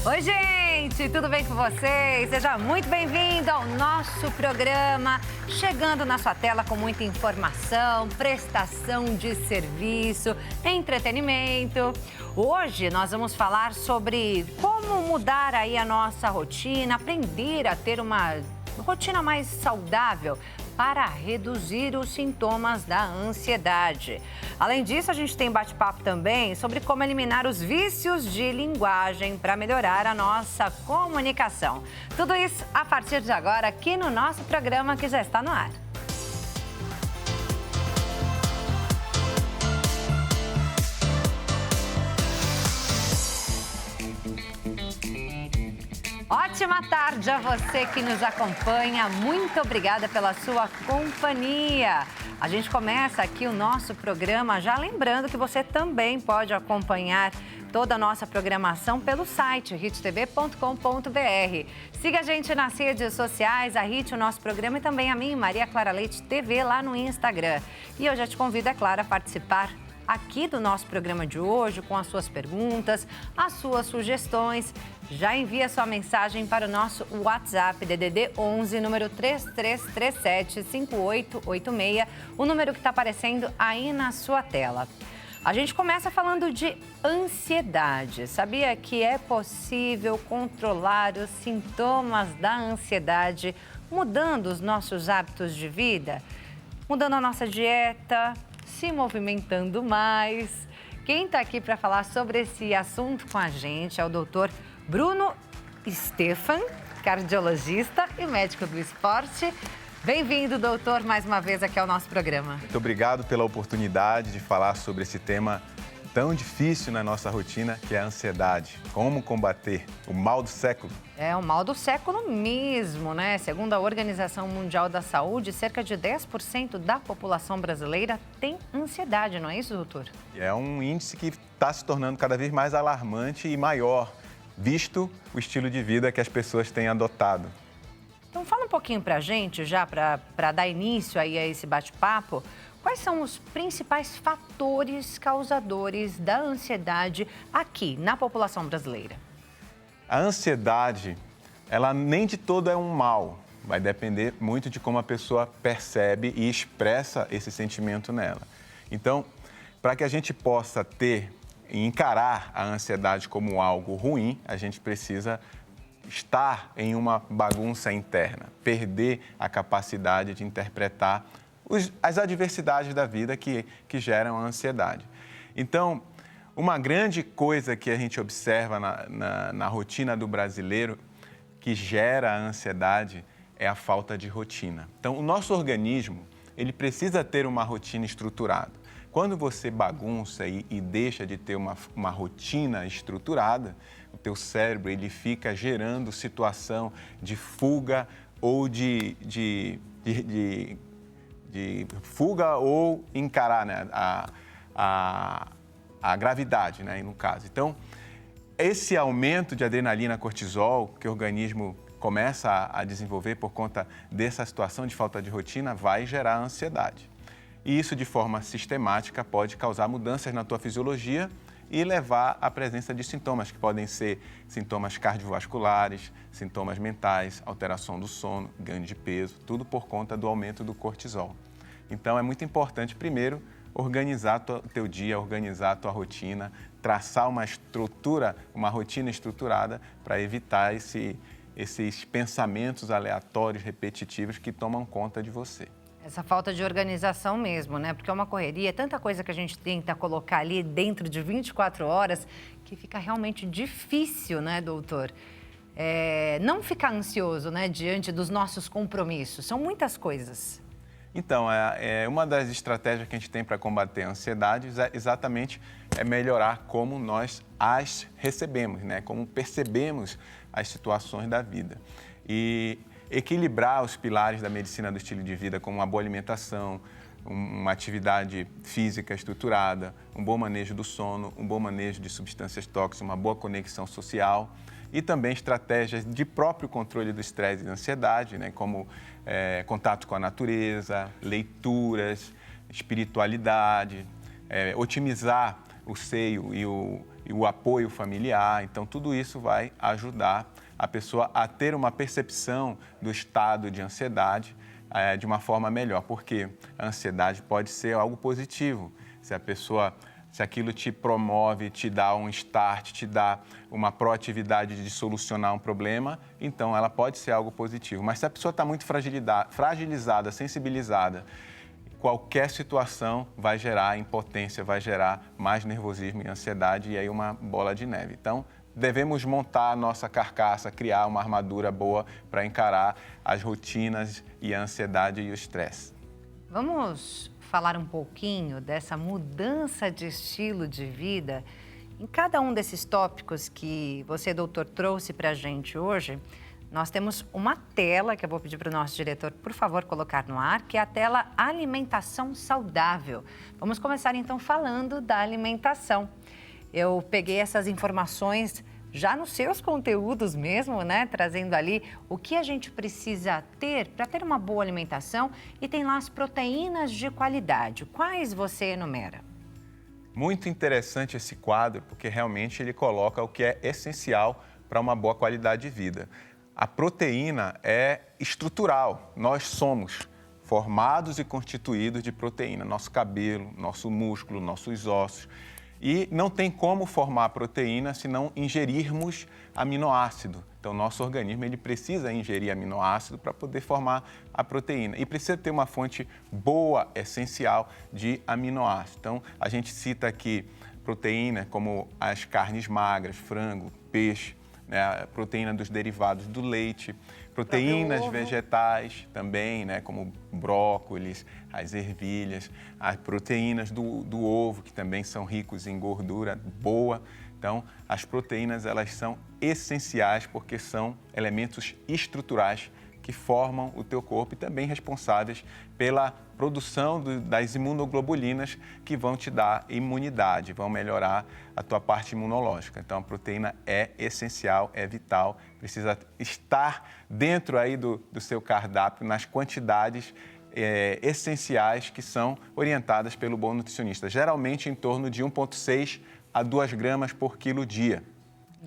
Oi, gente, tudo bem com vocês? Seja muito bem-vindo ao nosso programa, chegando na sua tela com muita informação, prestação de serviço, entretenimento. Hoje nós vamos falar sobre como mudar aí a nossa rotina, aprender a ter uma rotina mais saudável para reduzir os sintomas da ansiedade. Além disso, a gente tem bate-papo também sobre como eliminar os vícios de linguagem para melhorar a nossa comunicação. Tudo isso a partir de agora aqui no nosso programa que já está no ar. Ótima tarde a você que nos acompanha. Muito obrigada pela sua companhia. A gente começa aqui o nosso programa já lembrando que você também pode acompanhar toda a nossa programação pelo site hittv.com.br. Siga a gente nas redes sociais, a Hit, o nosso programa, e também a mim, Maria Clara Leite TV, lá no Instagram. E eu já te convido, é claro, a participar aqui do nosso programa de hoje, com as suas perguntas, as suas sugestões. Já envia sua mensagem para o nosso WhatsApp, DDD 11, número 3337-5886, o número que está aparecendo aí na sua tela. A gente começa falando de ansiedade. Sabia que é possível controlar os sintomas da ansiedade mudando os nossos hábitos de vida? Mudando a nossa dieta, se movimentando mais. Quem está aqui para falar sobre esse assunto com a gente é o doutor Bruno Stefan, cardiologista e médico do esporte. Bem-vindo, doutor, mais uma vez aqui ao nosso programa. Muito obrigado pela oportunidade de falar sobre esse tema tão difícil na nossa rotina, que é a ansiedade. Como combater o mal do século? É o mal do século mesmo, né? Segundo a Organização Mundial da Saúde, cerca de 10% da população brasileira tem ansiedade, não é isso, doutor? É um índice que está se tornando cada vez mais alarmante e maior, visto o estilo de vida que as pessoas têm adotado. Então fala um pouquinho pra gente, já para dar início aí a esse bate-papo, quais são os principais fatores causadores da ansiedade aqui na população brasileira? A ansiedade, ela nem de todo é um mal, vai depender muito de como a pessoa percebe e expressa esse sentimento nela. Então, para que a gente possa ter e encarar a ansiedade como algo ruim, a gente precisa estar em uma bagunça interna, perder a capacidade de interpretar as adversidades da vida que geram a ansiedade. Então, uma grande coisa que a gente observa na rotina do brasileiro que gera a ansiedade é a falta de rotina. Então, o nosso organismo, ele precisa ter uma rotina estruturada. Quando você bagunça e deixa de ter uma rotina estruturada, o teu cérebro ele fica gerando situação de fuga ou de fuga ou encarar, né, a gravidade, né, no caso. Então, esse aumento de adrenalina, cortisol que o organismo começa a desenvolver por conta dessa situação de falta de rotina vai gerar ansiedade. E isso, de forma sistemática, pode causar mudanças na tua fisiologia e levar à presença de sintomas, que podem ser sintomas cardiovasculares, sintomas mentais, alteração do sono, ganho de peso, tudo por conta do aumento do cortisol. Então, é muito importante, primeiro, organizar o teu dia, organizar a tua rotina, traçar uma estrutura, uma rotina estruturada para evitar esses pensamentos aleatórios, repetitivos que tomam conta de você. Essa falta de organização mesmo, né? Porque é uma correria, tanta coisa que a gente tenta colocar ali dentro de 24 horas que fica realmente difícil, né, doutor? Não ficar ansioso, né, diante dos nossos compromissos. São muitas coisas. Então, uma das estratégias que a gente tem para combater a ansiedade exatamente é melhorar como nós as recebemos, né? Como percebemos as situações da vida. E equilibrar os pilares da medicina do estilo de vida, como uma boa alimentação, uma atividade física estruturada, um bom manejo do sono, um bom manejo de substâncias tóxicas, uma boa conexão social e também estratégias de próprio controle do estresse e da ansiedade, né, como contato com a natureza, leituras, espiritualidade, otimizar o seio e o apoio familiar. Então, tudo isso vai ajudar a pessoa a ter uma percepção do estado de ansiedade de uma forma melhor, porque a ansiedade pode ser algo positivo. Se aquilo te promove, te dá um start, te dá uma proatividade de solucionar um problema, então ela pode ser algo positivo. Mas se a pessoa está muito fragilizada, sensibilizada, qualquer situação vai gerar impotência, vai gerar mais nervosismo e ansiedade e aí uma bola de neve. Então, devemos montar a nossa carcaça, criar uma armadura boa para encarar as rotinas e a ansiedade e o estresse. Vamos falar um pouquinho dessa mudança de estilo de vida. Em cada um desses tópicos que você, doutor, trouxe para a gente hoje, nós temos uma tela que eu vou pedir para o nosso diretor, por favor, colocar no ar, que é a tela Alimentação Saudável. Vamos começar, então, falando da alimentação. Eu peguei essas informações já nos seus conteúdos mesmo, né? Trazendo ali o que a gente precisa ter para ter uma boa alimentação e tem lá as proteínas de qualidade. Quais você enumera? Muito interessante esse quadro, porque realmente ele coloca o que é essencial para uma boa qualidade de vida. A proteína é estrutural, nós somos formados e constituídos de proteína, nosso cabelo, nosso músculo, nossos ossos. E não tem como formar proteína se não ingerirmos aminoácido. Então, nosso organismo ele precisa ingerir aminoácido para poder formar a proteína. E precisa ter uma fonte boa, essencial, de aminoácido. Então, a gente cita aqui proteína como as carnes magras, frango, peixe, né, a proteína dos derivados do leite, proteínas vegetais também, né, como brócolis, as ervilhas, as proteínas do ovo, que também são ricos em gordura boa. Então, as proteínas, elas são essenciais porque são elementos estruturais que formam o teu corpo e também responsáveis pela produção das imunoglobulinas que vão te dar imunidade, vão melhorar a tua parte imunológica. Então, a proteína é essencial, é vital, precisa estar dentro aí do seu cardápio nas quantidades essenciais que são orientadas pelo bom nutricionista, geralmente em torno de 1,6 a 2 gramas por quilo dia.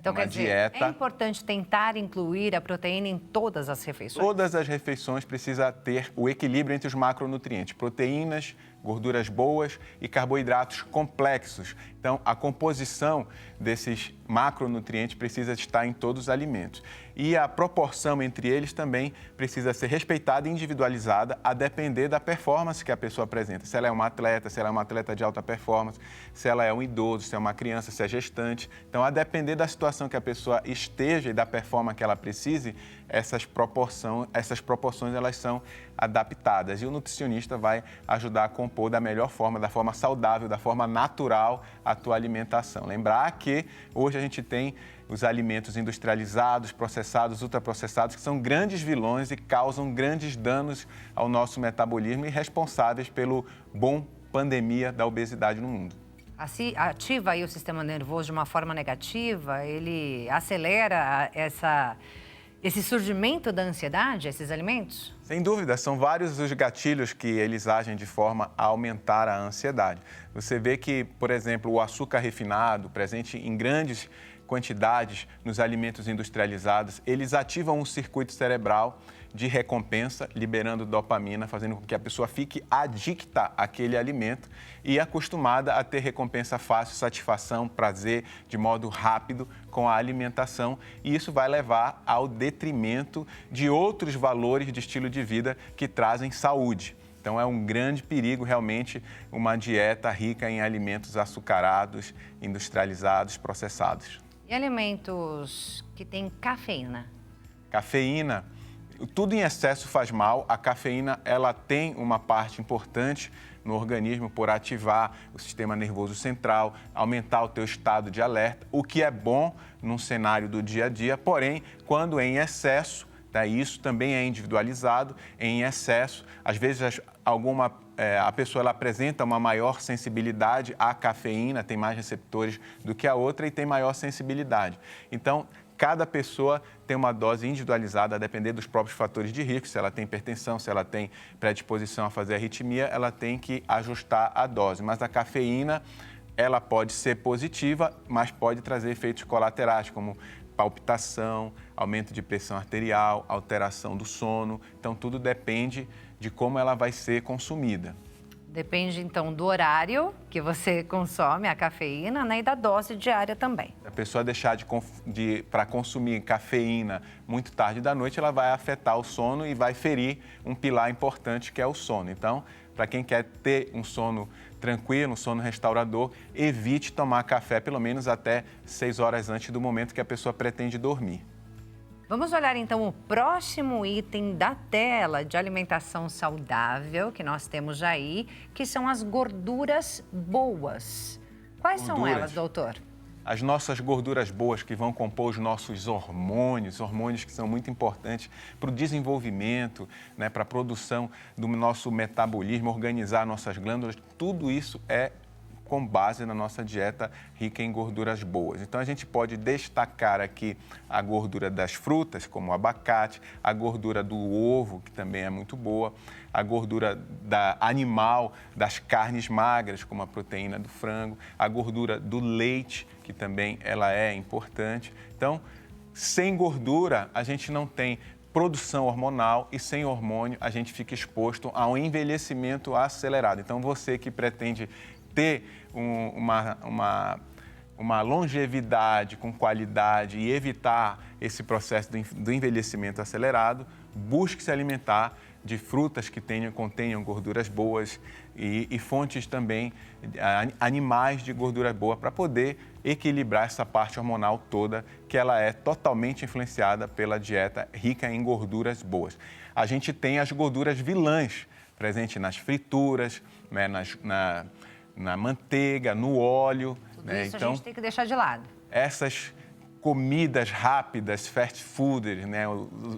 Então, quer dizer, é importante tentar incluir a proteína em todas as refeições? Todas as refeições precisam ter o equilíbrio entre os macronutrientes, proteínas, gorduras boas e carboidratos complexos. Então, a composição desses macronutrientes precisa estar em todos os alimentos. E a proporção entre eles também precisa ser respeitada e individualizada a depender da performance que a pessoa apresenta. Se ela é uma atleta, se ela é uma atleta de alta performance, se ela é um idoso, se é uma criança, se é gestante. Então, a depender da situação que a pessoa esteja e da performance que ela precise, essas proporções elas são adaptadas. E o nutricionista vai ajudar a compor da melhor forma, da forma saudável, da forma natural a tua alimentação. Lembrar que hoje a gente tem os alimentos industrializados, processados, ultraprocessados, que são grandes vilões e causam grandes danos ao nosso metabolismo e responsáveis pelo bom pandemia da obesidade no mundo. Assim, ativa aí o sistema nervoso de uma forma negativa? Ele acelera esse surgimento da ansiedade, esses alimentos? Sem dúvida, são vários os gatilhos que eles agem de forma a aumentar a ansiedade. Você vê que, por exemplo, o açúcar refinado, presente em grandes quantidades nos alimentos industrializados, eles ativam um circuito cerebral de recompensa, liberando dopamina, fazendo com que a pessoa fique adicta àquele alimento e acostumada a ter recompensa fácil, satisfação, prazer, de modo rápido com a alimentação. E isso vai levar ao detrimento de outros valores de estilo de vida que trazem saúde. Então, é um grande perigo, realmente, uma dieta rica em alimentos açucarados, industrializados, processados. E alimentos que têm cafeína? Cafeína, tudo em excesso faz mal. A cafeína, ela tem uma parte importante no organismo por ativar o sistema nervoso central, aumentar o teu estado de alerta, o que é bom num cenário do dia a dia, porém, quando em excesso, isso também é individualizado, em excesso, às vezes a pessoa ela apresenta uma maior sensibilidade à cafeína, tem mais receptores do que a outra e tem maior sensibilidade. Então, cada pessoa tem uma dose individualizada a depender dos próprios fatores de risco. Se ela tem hipertensão, se ela tem predisposição a fazer arritmia, ela tem que ajustar a dose. Mas a cafeína ela pode ser positiva, mas pode trazer efeitos colaterais, como palpitação, aumento de pressão arterial, alteração do sono. Então, tudo depende de como ela vai ser consumida. Depende, então, do horário que você consome a cafeína, né, e da dose diária também. Se a pessoa deixar para consumir cafeína muito tarde da noite, ela vai afetar o sono e vai ferir um pilar importante que é o sono. Então, para quem quer ter um sono tranquilo, um sono restaurador, evite tomar café pelo menos até 6 horas antes do momento que a pessoa pretende dormir. Vamos olhar então o próximo item da tela de alimentação saudável que nós temos aí, que são as gorduras boas. Quais são elas, doutor? As nossas gorduras boas que vão compor os nossos hormônios que são muito importantes para o desenvolvimento, né, para a produção do nosso metabolismo, organizar nossas glândulas, tudo isso é com base na nossa dieta rica em gorduras boas. Então, a gente pode destacar aqui a gordura das frutas, como o abacate, a gordura do ovo, que também é muito boa, a gordura animal, das carnes magras, como a proteína do frango, a gordura do leite, que também ela é importante. Então, sem gordura, a gente não tem produção hormonal e sem hormônio, a gente fica exposto a um envelhecimento acelerado. Então, você que pretende ter uma longevidade com qualidade e evitar esse processo do envelhecimento acelerado, busque se alimentar de frutas que contenham gorduras boas e fontes também animais de gordura boa para poder equilibrar essa parte hormonal toda que ela é totalmente influenciada pela dieta rica em gorduras boas. A gente tem as gorduras vilãs presentes nas frituras, né, na manteiga, no óleo. Tudo né? Isso então, a gente tem que deixar de lado. Essas comidas rápidas, fast food, né?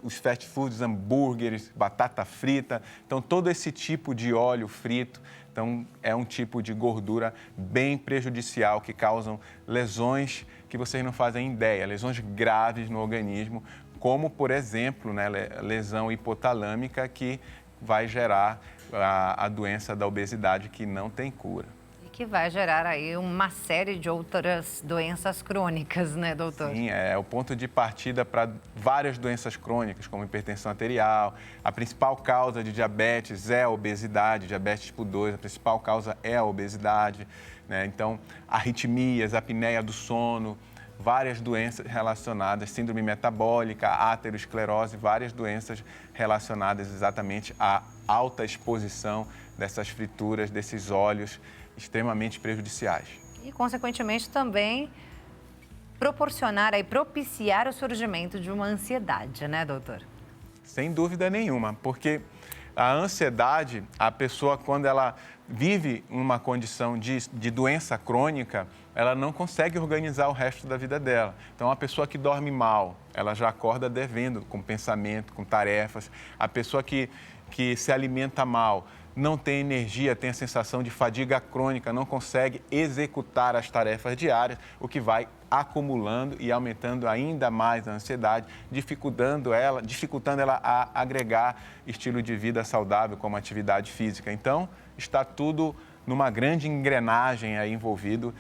Os fast foods, hambúrgueres, batata frita. Então, todo esse tipo de óleo frito, então, é um tipo de gordura bem prejudicial que causam lesões que vocês não fazem ideia, lesões graves no organismo, como, por exemplo, né, lesão hipotalâmica que vai gerar a doença da obesidade que não tem cura. Que vai gerar aí uma série de outras doenças crônicas, né, doutor? Sim, é o ponto de partida para várias doenças crônicas, como hipertensão arterial. A principal causa de diabetes é a obesidade, diabetes tipo 2, a principal causa é a obesidade, né? Então, arritmias, apneia do sono, várias doenças relacionadas, síndrome metabólica, aterosclerose, várias doenças relacionadas exatamente à alta exposição dessas frituras, desses óleos extremamente prejudiciais. E, consequentemente, também propiciar o surgimento de uma ansiedade, né, doutor? Sem dúvida nenhuma, porque a ansiedade, a pessoa, quando ela vive uma condição de doença crônica, ela não consegue organizar o resto da vida dela. Então, a pessoa que dorme mal, ela já acorda devendo com pensamento, com tarefas. A pessoa que se alimenta mal, não tem energia, tem a sensação de fadiga crônica, não consegue executar as tarefas diárias, o que vai acumulando e aumentando ainda mais a ansiedade, dificultando ela a agregar estilo de vida saudável como atividade física. Então, está tudo numa grande engrenagem aí envolvido,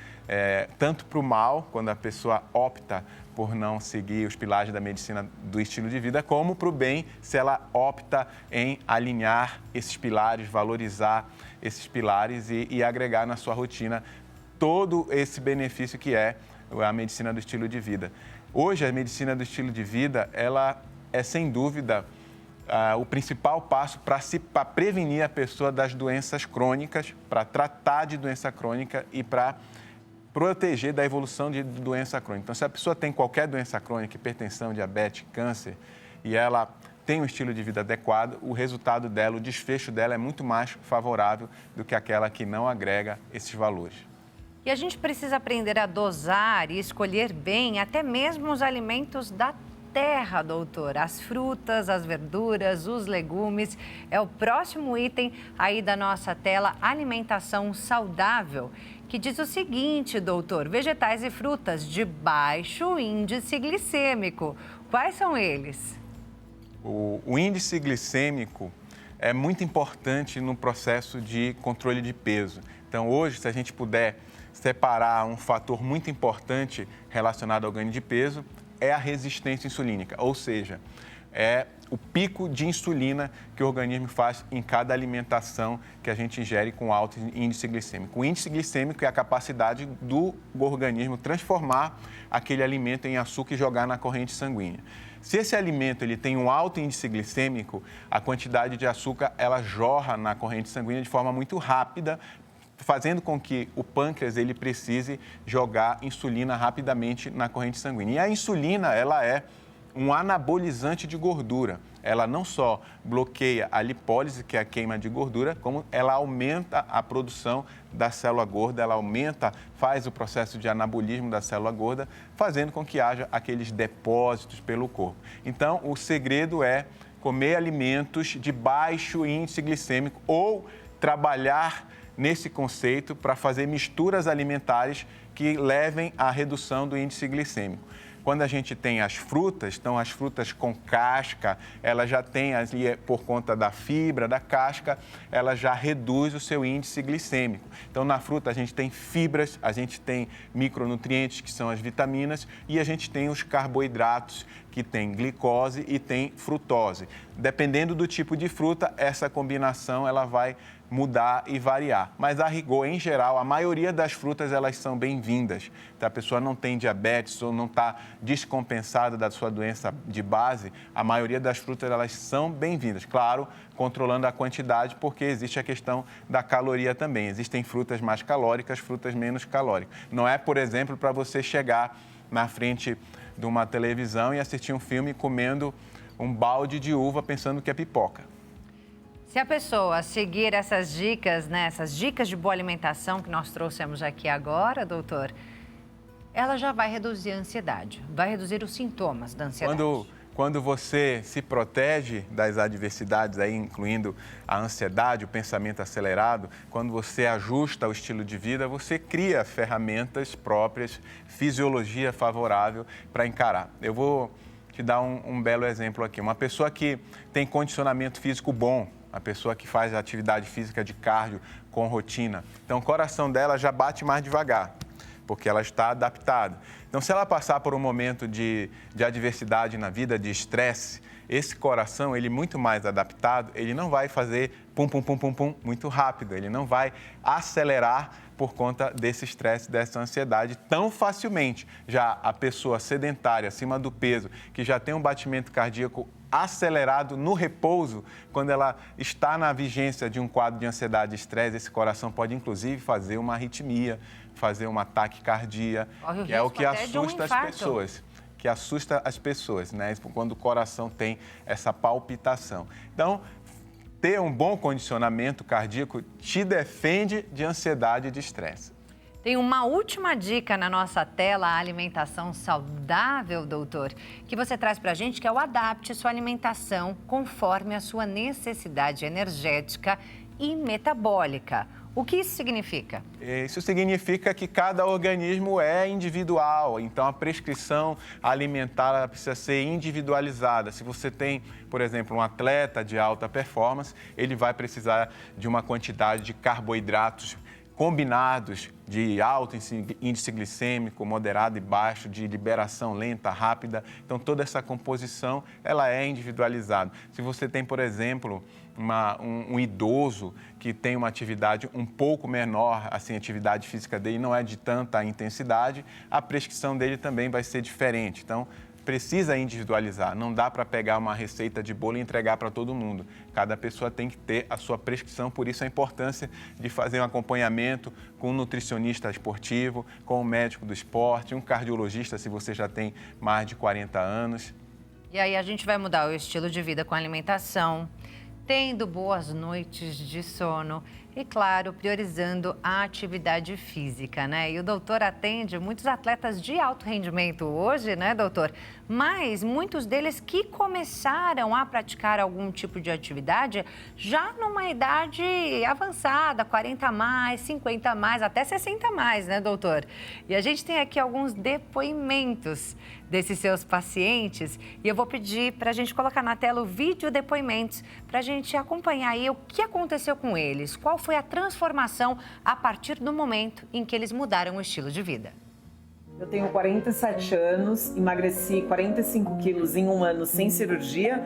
tanto para o mal, quando a pessoa opta por não seguir os pilares da medicina do estilo de vida, como para o bem, se ela opta em alinhar esses pilares, valorizar esses pilares e agregar na sua rotina todo esse benefício que é a medicina do estilo de vida. Hoje, a medicina do estilo de vida, ela é, sem dúvida, o principal passo para prevenir a pessoa das doenças crônicas, para tratar de doença crônica e para proteger da evolução de doença crônica. Então, se a pessoa tem qualquer doença crônica, hipertensão, diabetes, câncer, e ela tem um estilo de vida adequado, o resultado dela, o desfecho dela é muito mais favorável do que aquela que não agrega esses valores. E a gente precisa aprender a dosar e escolher bem até mesmo os alimentos da terra, doutor. As frutas, as verduras, os legumes. É o próximo item aí da nossa tela, alimentação saudável, que diz o seguinte, doutor: vegetais e frutas de baixo índice glicêmico. Quais são eles? O índice glicêmico é muito importante no processo de controle de peso. Então, hoje, se a gente puder separar um fator muito importante relacionado ao ganho de peso, é a resistência insulínica, ou seja, é o pico de insulina que o organismo faz em cada alimentação que a gente ingere com alto índice glicêmico. O índice glicêmico é a capacidade do organismo transformar aquele alimento em açúcar e jogar na corrente sanguínea. Se esse alimento ele tem um alto índice glicêmico, a quantidade de açúcar ela jorra na corrente sanguínea de forma muito rápida, fazendo com que o pâncreas ele precise jogar insulina rapidamente na corrente sanguínea. E a insulina, ela é um anabolizante de gordura. Ela não só bloqueia a lipólise, que é a queima de gordura, como ela aumenta a produção da célula gorda, ela faz o processo de anabolismo da célula gorda, fazendo com que haja aqueles depósitos pelo corpo. Então, o segredo é comer alimentos de baixo índice glicêmico ou trabalhar nesse conceito para fazer misturas alimentares que levem à redução do índice glicêmico. Quando a gente tem as frutas, então as frutas com casca, ela já tem, ali, por conta da fibra, da casca, ela já reduz o seu índice glicêmico. Então, na fruta a gente tem fibras, a gente tem micronutrientes, que são as vitaminas, e a gente tem os carboidratos, que tem glicose e tem frutose. Dependendo do tipo de fruta, essa combinação ela vai mudar e variar. Mas, a rigor, em geral, a maioria das frutas, elas são bem-vindas. Então, a pessoa não tem diabetes ou não está descompensada da sua doença de base, a maioria das frutas, elas são bem-vindas. Claro, controlando a quantidade, porque existe a questão da caloria também. Existem frutas mais calóricas, frutas menos calóricas. Não é, por exemplo, para você chegar na frente de uma televisão e assistir um filme comendo um balde de uva pensando que é pipoca. Se a pessoa seguir essas dicas, né, essas dicas de boa alimentação que nós trouxemos aqui agora, doutor, ela já vai reduzir a ansiedade, vai reduzir os sintomas da ansiedade. Quando você se protege das adversidades, aí, incluindo a ansiedade, o pensamento acelerado, quando você ajusta o estilo de vida, você cria ferramentas próprias, fisiologia favorável para encarar. Eu vou te dar um belo exemplo aqui. Uma pessoa que tem condicionamento físico bom, a pessoa que faz atividade física de cardio com rotina. Então, o coração dela já bate mais devagar, porque ela está adaptada. Então, se ela passar por um momento de adversidade na vida, de estresse, esse coração, ele muito mais adaptado, ele não vai fazer pum, pum, pum, pum, pum muito rápido, ele não vai acelerar por conta desse estresse, dessa ansiedade tão facilmente. Já a pessoa sedentária, acima do peso, que já tem um batimento cardíaco acelerado no repouso, quando ela está na vigência de um quadro de ansiedade e estresse, esse coração pode inclusive fazer uma arritmia, fazer um ataque cardíaco, que é o que assusta as pessoas. Que assusta as pessoas, né? Quando o coração tem essa palpitação. Então, ter um bom condicionamento cardíaco te defende de ansiedade e de estresse. Tem uma última dica na nossa tela, a alimentação saudável, doutor, que você traz para a gente, que é o adapte sua alimentação conforme a sua necessidade energética e metabólica. O que isso significa? Isso significa que cada organismo é individual, então a prescrição alimentar precisa ser individualizada. Se você tem, por exemplo, um atleta de alta performance, ele vai precisar de uma quantidade de carboidratos combinados de alto índice glicêmico, moderado e baixo, de liberação lenta, rápida. Então, toda essa composição, ela é individualizada. Se você tem, por exemplo, um idoso que tem uma atividade um pouco menor, assim, a atividade física dele não é de tanta intensidade, a prescrição dele também vai ser diferente. Então, precisa individualizar, não dá para pegar uma receita de bolo e entregar para todo mundo. Cada pessoa tem que ter a sua prescrição, por isso a importância de fazer um acompanhamento com um nutricionista esportivo, com um médico do esporte, um cardiologista se você já tem mais de 40 anos. E aí a gente vai mudar o estilo de vida com a alimentação, tendo boas noites de sono e, claro, priorizando a atividade física, né? E o doutor atende muitos atletas de alto rendimento hoje, né, doutor? Mas muitos deles que começaram a praticar algum tipo de atividade já numa idade avançada, 40 a mais, 50 a mais, até 60 a mais, né, doutor? E a gente tem aqui alguns depoimentos desses seus pacientes e eu vou pedir para a gente colocar na tela o vídeo depoimentos para a gente acompanhar aí o que aconteceu com eles, qual foi a transformação a partir do momento em que eles mudaram o estilo de vida. Eu tenho 47 anos, emagreci 45 quilos em um ano sem cirurgia.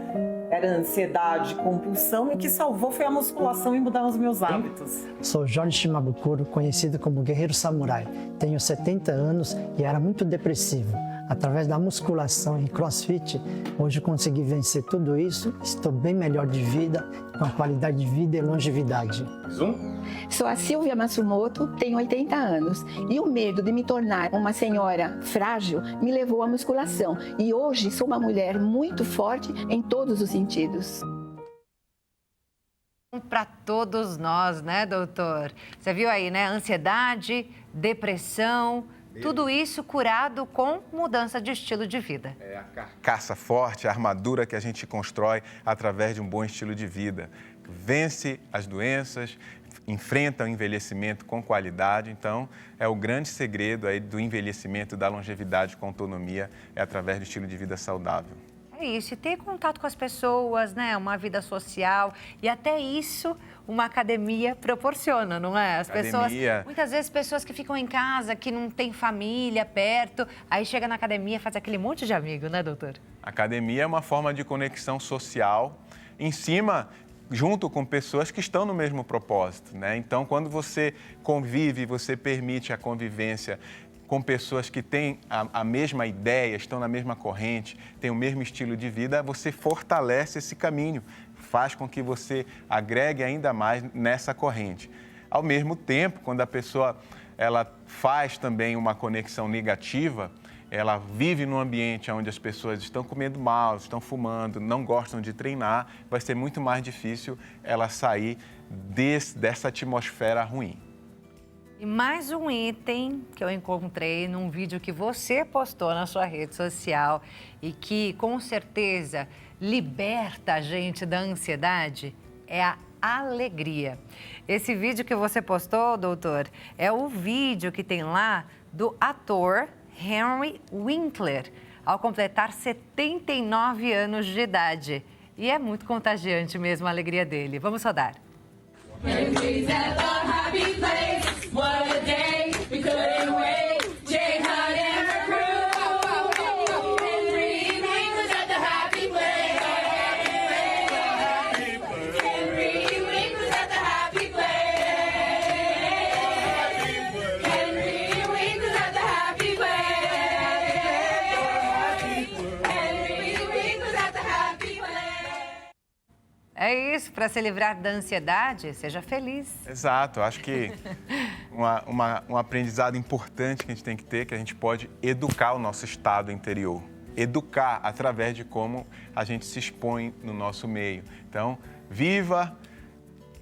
Era ansiedade, compulsão, e o que salvou foi a musculação e mudar os meus hábitos. Sou Jorge Shimabukuro, conhecido como Guerreiro Samurai. Tenho 70 anos e era muito depressivo. Através da musculação e crossfit, hoje consegui vencer tudo isso. Estou bem melhor de vida, com qualidade de vida e longevidade. Sou a Silvia Matsumoto, tenho 80 anos e o medo de me tornar uma senhora frágil me levou à musculação. E hoje sou uma mulher muito forte em todos os sentidos. Para todos nós, né, doutor? Você viu aí, né? Ansiedade, depressão, tudo isso curado com mudança de estilo de vida. É a carcaça forte, a armadura que a gente constrói através de um bom estilo de vida. Vence as doenças, enfrenta o envelhecimento com qualidade. Então, é o grande segredo aí do envelhecimento, da longevidade com autonomia, é através do estilo de vida saudável. É isso, e ter contato com as pessoas, né? Uma vida social e até isso uma academia proporciona, não é? As pessoas, muitas vezes pessoas que ficam em casa, que não tem família perto, aí chega na academia, faz aquele monte de amigo, né, doutor? Academia é uma forma de conexão social junto com pessoas que estão no mesmo propósito, né? Então, quando você convive, você permite a convivência com pessoas que têm a mesma ideia, estão na mesma corrente, têm o mesmo estilo de vida, você fortalece esse caminho, faz com que você agregue ainda mais nessa corrente. Ao mesmo tempo, quando a pessoa ela faz também uma conexão negativa, ela vive num ambiente onde as pessoas estão comendo mal, estão fumando, não gostam de treinar, vai ser muito mais difícil ela sair dessa atmosfera ruim. E mais um item que eu encontrei num vídeo que você postou na sua rede social e que, com certeza, liberta a gente da ansiedade, é a alegria. Esse vídeo que você postou, doutor, é o vídeo que tem lá do ator Henry Winkler, ao completar 79 anos de idade. E é muito contagiante mesmo a alegria dele. Vamos rodar. What a day, we couldn't wait. Jay Hunt and her crew. Henry Winkler's at the happy place. Henry Winkler's at the happy place. Henry Winkler's at the happy place. Henry Winkler's at the happy place. É isso, para se livrar da ansiedade, seja feliz. Exato, acho que um aprendizado importante que a gente tem que ter, que a gente pode educar o nosso estado interior. Educar através de como a gente se expõe no nosso meio. Então, viva,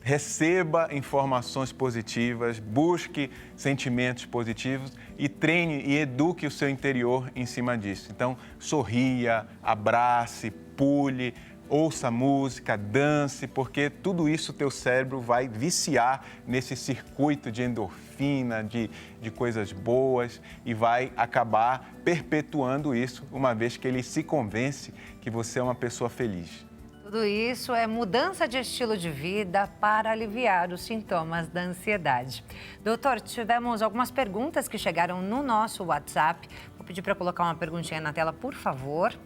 receba informações positivas, busque sentimentos positivos e treine e eduque o seu interior em cima disso. Então, sorria, abrace, pule, ouça música, dance, porque tudo isso o teu cérebro vai viciar nesse circuito de endorfina, de coisas boas e vai acabar perpetuando isso, uma vez que ele se convence que você é uma pessoa feliz. Tudo isso é mudança de estilo de vida para aliviar os sintomas da ansiedade. Doutor, tivemos algumas perguntas que chegaram no nosso WhatsApp. Vou pedir para colocar uma perguntinha na tela, por favor.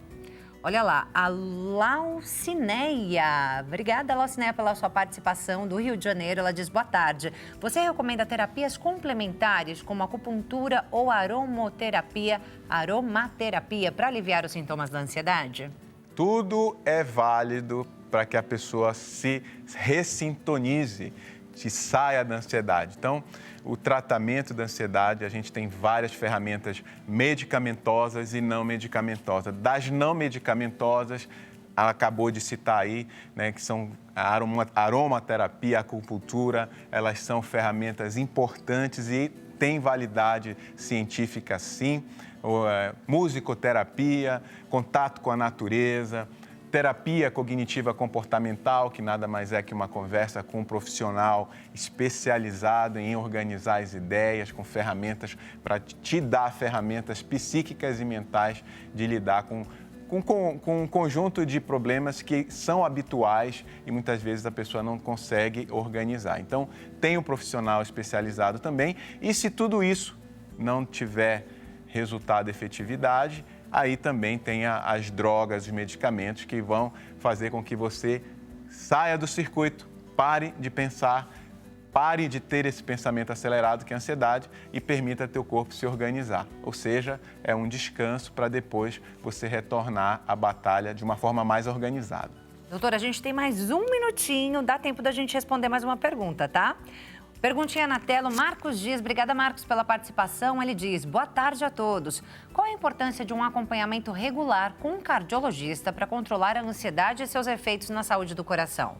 Olha lá, a Laucineia. Obrigada, Laucineia, pela sua participação do Rio de Janeiro. Ela diz, boa tarde. Você recomenda terapias complementares como acupuntura ou aromaterapia para aliviar os sintomas da ansiedade? Tudo é válido para que a pessoa se ressintonize, se saia da ansiedade. Então, o tratamento da ansiedade, a gente tem várias ferramentas medicamentosas e não medicamentosas. Das não medicamentosas, ela acabou de citar aí, né, que são a aromaterapia, a acupuntura, elas são ferramentas importantes e têm validade científica, sim. Musicoterapia, contato com a natureza, terapia cognitiva comportamental, que nada mais é que uma conversa com um profissional especializado em organizar as ideias, com ferramentas para te dar ferramentas psíquicas e mentais de lidar com com um conjunto de problemas que são habituais e muitas vezes a pessoa não consegue organizar. Então, tem um profissional especializado também e se tudo isso não tiver resultado e efetividade, aí também tem as drogas, os medicamentos que vão fazer com que você saia do circuito, pare de pensar, pare de ter esse pensamento acelerado que é a ansiedade e permita teu corpo se organizar. Ou seja, é um descanso para depois você retornar à batalha de uma forma mais organizada. Doutora, a gente tem mais um minutinho, dá tempo da gente responder mais uma pergunta, tá? Perguntinha na tela, o Marcos Dias. Obrigada, Marcos, pela participação. Ele diz, boa tarde a todos. Qual a importância de um acompanhamento regular com um cardiologista para controlar a ansiedade e seus efeitos na saúde do coração?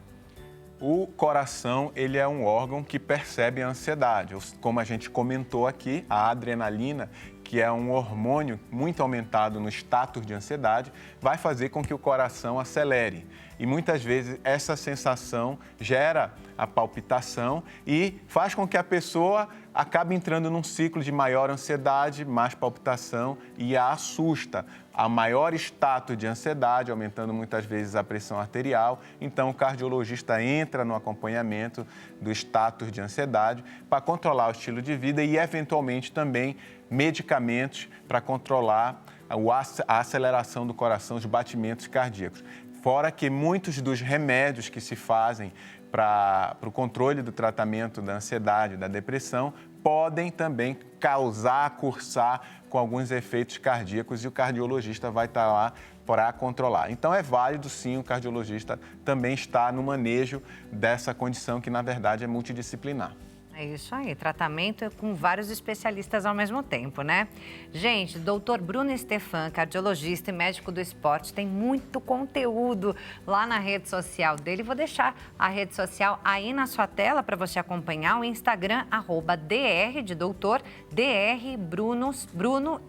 O coração, ele é um órgão que percebe a ansiedade. Como a gente comentou aqui, a adrenalina, que é um hormônio muito aumentado no status de ansiedade, vai fazer com que o coração acelere. E muitas vezes essa sensação gera a palpitação e faz com que a pessoa acabe entrando num ciclo de maior ansiedade, mais palpitação e a assusta. A maior status de ansiedade, aumentando muitas vezes a pressão arterial. Então, o cardiologista entra no acompanhamento do status de ansiedade para controlar o estilo de vida e, eventualmente, também medicamentos para controlar a aceleração do coração, os batimentos cardíacos. Fora que muitos dos remédios que se fazem para o controle do tratamento da ansiedade, da depressão, podem também cursar com alguns efeitos cardíacos e o cardiologista vai estar lá para controlar. Então, é válido, sim, o cardiologista também estar no manejo dessa condição que, na verdade, é multidisciplinar. É isso aí, tratamento com vários especialistas ao mesmo tempo, né? Gente, doutor Bruno Stefan, cardiologista e médico do esporte, tem muito conteúdo lá na rede social dele. Vou deixar a rede social aí na sua tela para você acompanhar, o Instagram, @dr de doutor, dr Bruno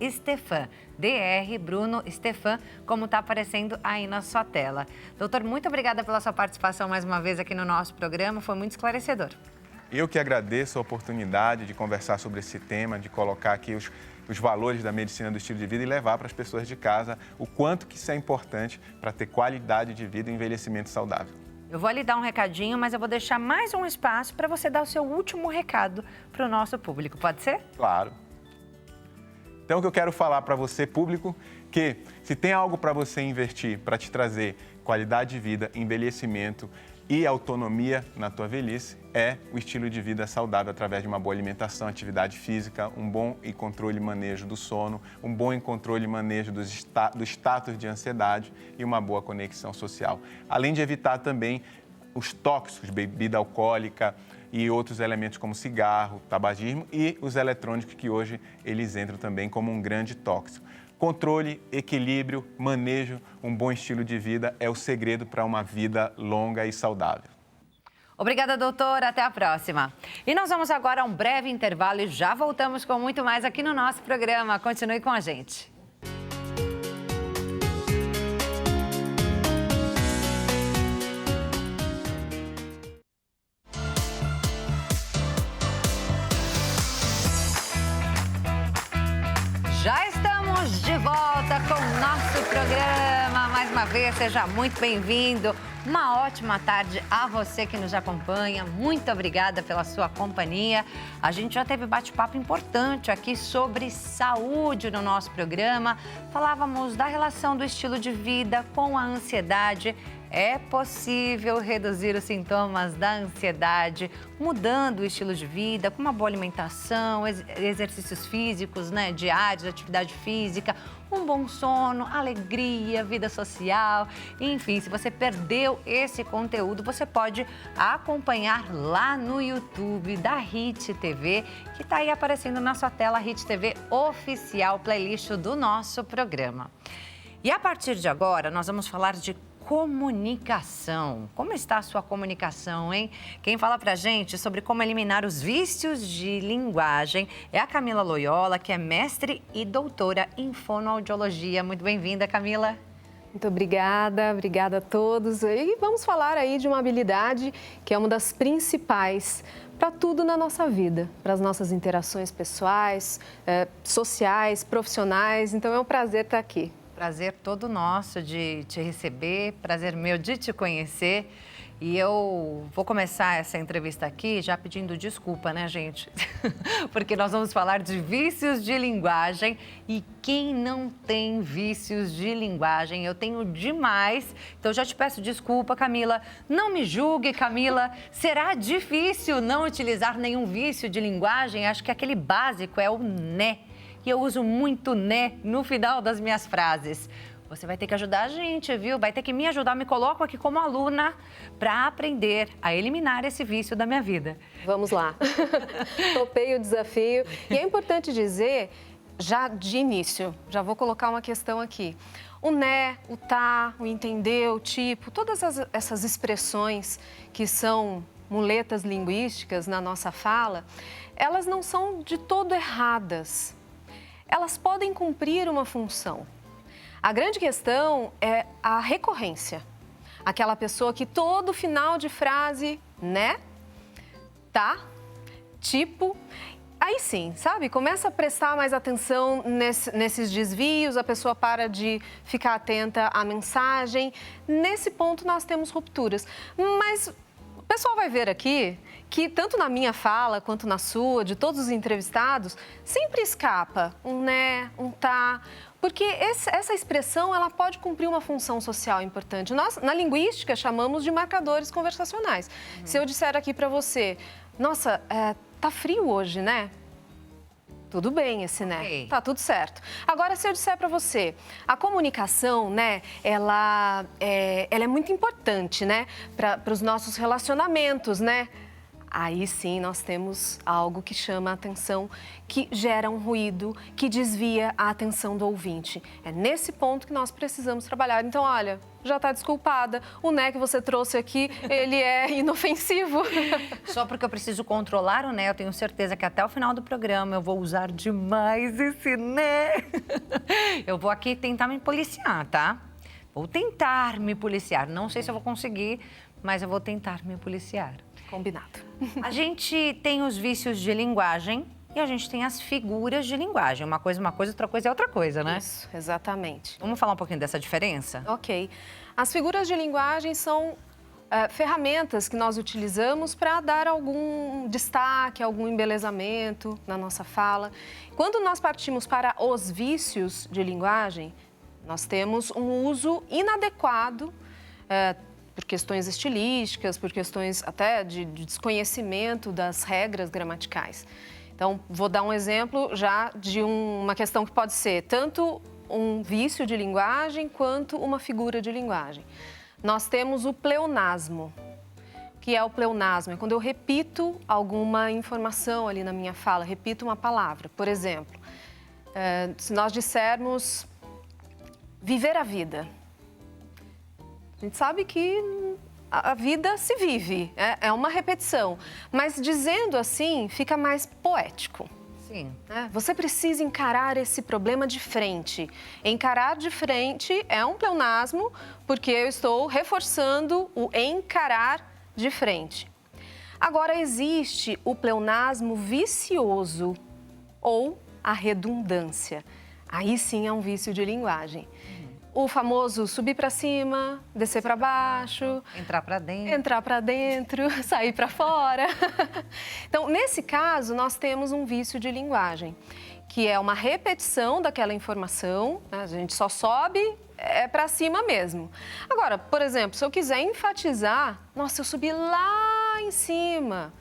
Stefan. Dr. Bruno Stefan, como está aparecendo aí na sua tela. Doutor, muito obrigada pela sua participação mais uma vez aqui no nosso programa, foi muito esclarecedor. Eu que agradeço a oportunidade de conversar sobre esse tema, de colocar aqui os valores da medicina do estilo de vida e levar para as pessoas de casa o quanto que isso é importante para ter qualidade de vida e envelhecimento saudável. Eu vou lhe dar um recadinho, mas eu vou deixar mais um espaço para você dar o seu último recado para o nosso público, pode ser? Claro. Então, o que eu quero falar para você, público, que se tem algo para você investir, para te trazer qualidade de vida, envelhecimento e autonomia na tua velhice, é o estilo de vida saudável através de uma boa alimentação, atividade física, um bom e controle e manejo do sono, um bom e controle e manejo do status de ansiedade e uma boa conexão social. Além de evitar também os tóxicos, bebida alcoólica e outros elementos como cigarro, tabagismo e os eletrônicos que hoje eles entram também como um grande tóxico. Controle, equilíbrio, manejo, um bom estilo de vida é o segredo para uma vida longa e saudável. Obrigada, doutora. Até a próxima. E nós vamos agora a um breve intervalo e já voltamos com muito mais aqui no nosso programa. Continue com a gente. Já estamos de volta com o nosso programa. Mais uma vez, seja muito bem-vindo. Uma ótima tarde a você que nos acompanha. Muito obrigada pela sua companhia. A gente já teve bate-papo importante aqui sobre saúde no nosso programa. Falávamos da relação do estilo de vida com a ansiedade. É possível reduzir os sintomas da ansiedade mudando o estilo de vida, com uma boa alimentação, exercícios físicos, né, diários, atividade física, um bom sono, alegria, vida social. Enfim, se você perdeu esse conteúdo, você pode acompanhar lá no YouTube da Hit TV, que está aí aparecendo na sua tela, Hit TV Oficial, playlist do nosso programa. E a partir de agora, nós vamos falar de comunicação. Como está a sua comunicação, hein? Quem fala pra gente sobre como eliminar os vícios de linguagem é a Camila Loyola, que é mestre e doutora em fonoaudiologia. Muito bem-vinda, Camila. Muito obrigada a todos. E vamos falar aí de uma habilidade que é uma das principais para tudo na nossa vida, para as nossas interações pessoais, sociais, profissionais. Então é um prazer estar aqui Prazer todo nosso de te receber, prazer meu de te conhecer. E eu vou começar essa entrevista aqui já pedindo desculpa, né, gente? Porque nós vamos falar de vícios de linguagem e quem não tem vícios de linguagem? Eu tenho demais, então já te peço desculpa, Camila. Não me julgue, Camila. Será difícil não utilizar nenhum vício de linguagem? Acho que aquele básico é o né. E eu uso muito né no final das minhas frases. Você vai ter que ajudar a gente, viu? Vai ter que me ajudar, me coloco aqui como aluna para aprender a eliminar esse vício da minha vida. Vamos lá. Topei o desafio. E é importante dizer, já de início, já vou colocar uma questão aqui. O né, o tá, o entendeu, o tipo, todas essas expressões que são muletas linguísticas na nossa fala, elas não são de todo erradas. Elas podem cumprir uma função. A grande questão é a recorrência. Aquela pessoa que todo final de frase, né, tá, tipo, aí sim, sabe? Começa a prestar mais atenção nesses desvios, a pessoa para de ficar atenta à mensagem. Nesse ponto nós temos rupturas. Mas o pessoal vai ver aqui que tanto na minha fala quanto na sua, de todos os entrevistados, sempre escapa um né, um tá. Porque essa expressão ela pode cumprir uma função social importante. Nós, na linguística, chamamos de marcadores conversacionais. Se eu disser aqui para você, nossa, tá frio hoje, né? Tudo bem esse né, Ok. tá tudo certo. Agora, se eu disser para você, a comunicação, né, ela é muito importante, né, para os nossos relacionamentos, né? Aí sim nós temos algo que chama a atenção, que gera um ruído, que desvia a atenção do ouvinte. É nesse ponto que nós precisamos trabalhar. Então, olha, já está desculpada. O né que você trouxe aqui, ele é inofensivo. Só porque eu preciso controlar o né, eu tenho certeza que até o final do programa eu vou usar demais esse né. Eu vou aqui tentar me policiar, tá? Vou tentar me policiar. Não sei se eu vou conseguir, mas eu vou tentar me policiar. Combinado. A gente tem os vícios de linguagem e a gente tem as figuras de linguagem. Uma coisa, outra coisa é outra coisa, né? Isso, exatamente. Vamos falar um pouquinho dessa diferença? Ok. As figuras de linguagem são ferramentas que nós utilizamos para dar algum destaque, algum embelezamento na nossa fala. Quando nós partimos para os vícios de linguagem, nós temos um uso inadequado por questões estilísticas, por questões até de desconhecimento das regras gramaticais. Então, vou dar um exemplo já de uma questão que pode ser tanto um vício de linguagem quanto uma figura de linguagem. Nós temos o pleonasmo. O que é o pleonasmo? É quando eu repito alguma informação ali na minha fala, repito uma palavra. Por exemplo, se nós dissermos viver a vida. A gente sabe que a vida se vive, é uma repetição. Mas dizendo assim, fica mais poético. Sim. Você precisa encarar esse problema de frente. Encarar de frente é um pleonasmo, porque eu estou reforçando o encarar de frente. Agora, existe o pleonasmo vicioso ou a redundância. Aí sim é um vício de linguagem. O famoso subir para cima, descer para baixo, Entrar para dentro. sair para fora. Então, nesse caso, nós temos um vício de linguagem, que é uma repetição daquela informação, né? A gente só sobe para cima mesmo. Agora, por exemplo, se eu quiser enfatizar, nossa, eu subi lá em cima,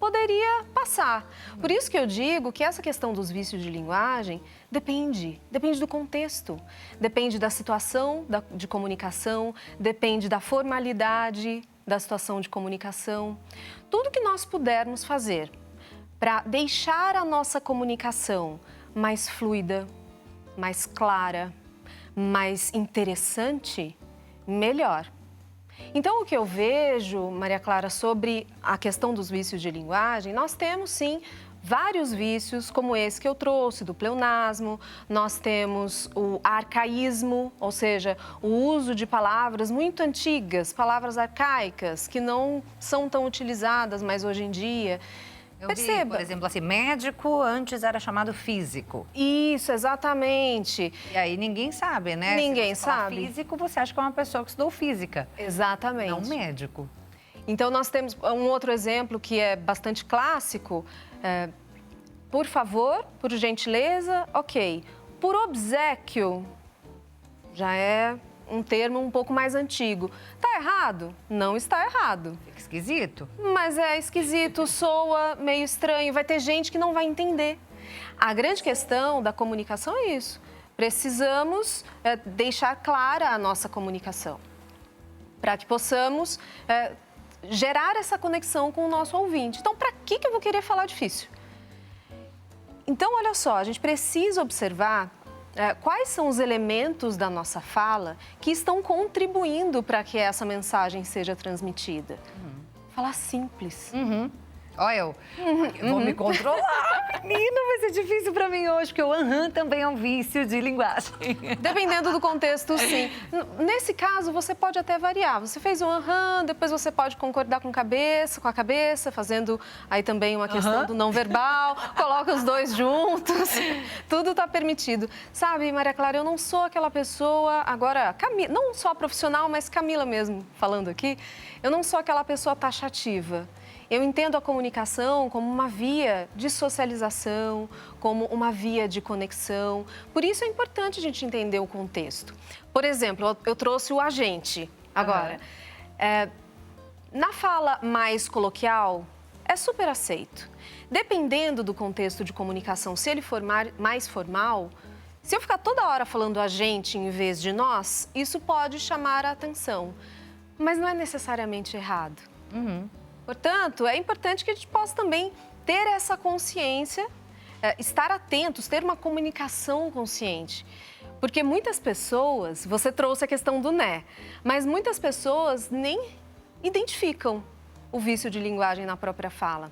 poderia passar. Por isso que eu digo que essa questão dos vícios de linguagem depende do contexto, depende da situação de comunicação, depende da formalidade da situação de comunicação. Tudo que nós pudermos fazer para deixar a nossa comunicação mais fluida, mais clara, mais interessante, melhor. Então, o que eu vejo, Maria Clara, sobre a questão dos vícios de linguagem, nós temos, sim, vários vícios, como esse que eu trouxe, do pleonasmo. Nós temos o arcaísmo, ou seja, o uso de palavras muito antigas, palavras arcaicas, que não são tão utilizadas mais hoje em dia. Eu Perceba. vi, por exemplo, assim, médico antes era chamado físico. Isso, exatamente. E aí ninguém sabe, né? Ninguém Se você falar sabe. físico, você acha que é uma pessoa que estudou física, Exatamente. não médico. Então, nós temos um outro exemplo que é bastante clássico. Por favor, por gentileza, ok. Por obséquio, já é um termo um pouco mais antigo. Tá errado? Não está errado. Fica esquisito. Mas é esquisito, soa meio estranho, vai ter gente que não vai entender. A grande questão da comunicação é isso. Precisamos deixar clara a nossa comunicação, para que possamos gerar essa conexão com o nosso ouvinte. Então, para que eu vou querer falar difícil? Então, olha só, a gente precisa observar quais são os elementos da nossa fala que estão contribuindo para que essa mensagem seja transmitida. Falar simples. Olha, eu vou me controlar. Menina, vai ser difícil pra mim hoje, porque o também é um vício de linguagem. Dependendo do contexto, sim. Nesse caso, você pode até variar. Você fez um depois você pode concordar com a cabeça, fazendo aí também uma questão do não verbal, coloca os dois juntos, tudo está permitido. Sabe, Maria Clara, eu não sou aquela pessoa, agora, não só profissional, mas Camila mesmo, falando aqui, eu não sou aquela pessoa taxativa. Eu entendo a comunicação como uma via de socialização, como uma via de conexão. Por isso é importante a gente entender o contexto. Por exemplo, eu trouxe o agente agora. Na fala mais coloquial, é super aceito. Dependendo do contexto de comunicação, se ele for mais formal, se eu ficar toda hora falando a gente em vez de nós, isso pode chamar a atenção. Mas não é necessariamente errado. Portanto, é importante que a gente possa também ter essa consciência, estar atentos, ter uma comunicação consciente. Porque muitas pessoas, você trouxe a questão do né, mas muitas pessoas nem identificam o vício de linguagem na própria fala.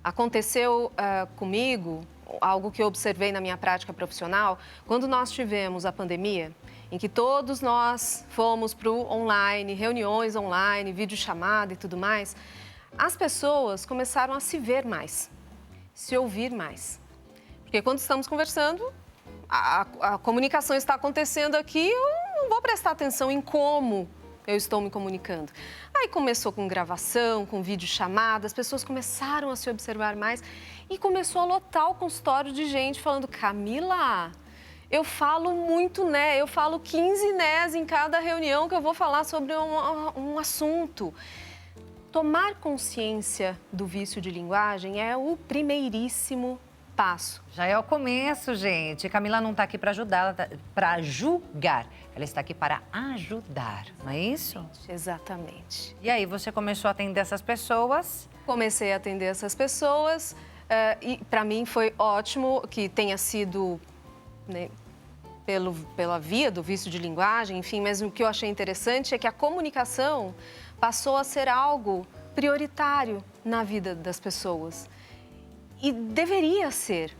Aconteceu comigo, algo que eu observei na minha prática profissional, quando nós tivemos a pandemia, em que todos nós fomos para o online, reuniões online, videochamada e tudo mais, as pessoas começaram a se ver mais, se ouvir mais. Porque quando estamos conversando, a comunicação está acontecendo aqui, eu não vou prestar atenção em como eu estou me comunicando. Aí começou com gravação, com videochamada, as pessoas começaram a se observar mais e começou a lotar o consultório de gente falando: Camila, eu falo muito né, eu falo 15 nés em cada reunião que eu vou falar sobre um assunto. Tomar consciência do vício de linguagem é o primeiríssimo passo. Já é o começo, gente. Camila não está aqui para ajudar, para julgar. Ela está aqui para ajudar, não é isso? Exatamente. E aí, você começou a atender essas pessoas? Comecei a atender essas pessoas e para mim foi ótimo que tenha sido, né, pela via do vício de linguagem, enfim, mas o que eu achei interessante é que a comunicação passou a ser algo prioritário na vida das pessoas. E deveria ser,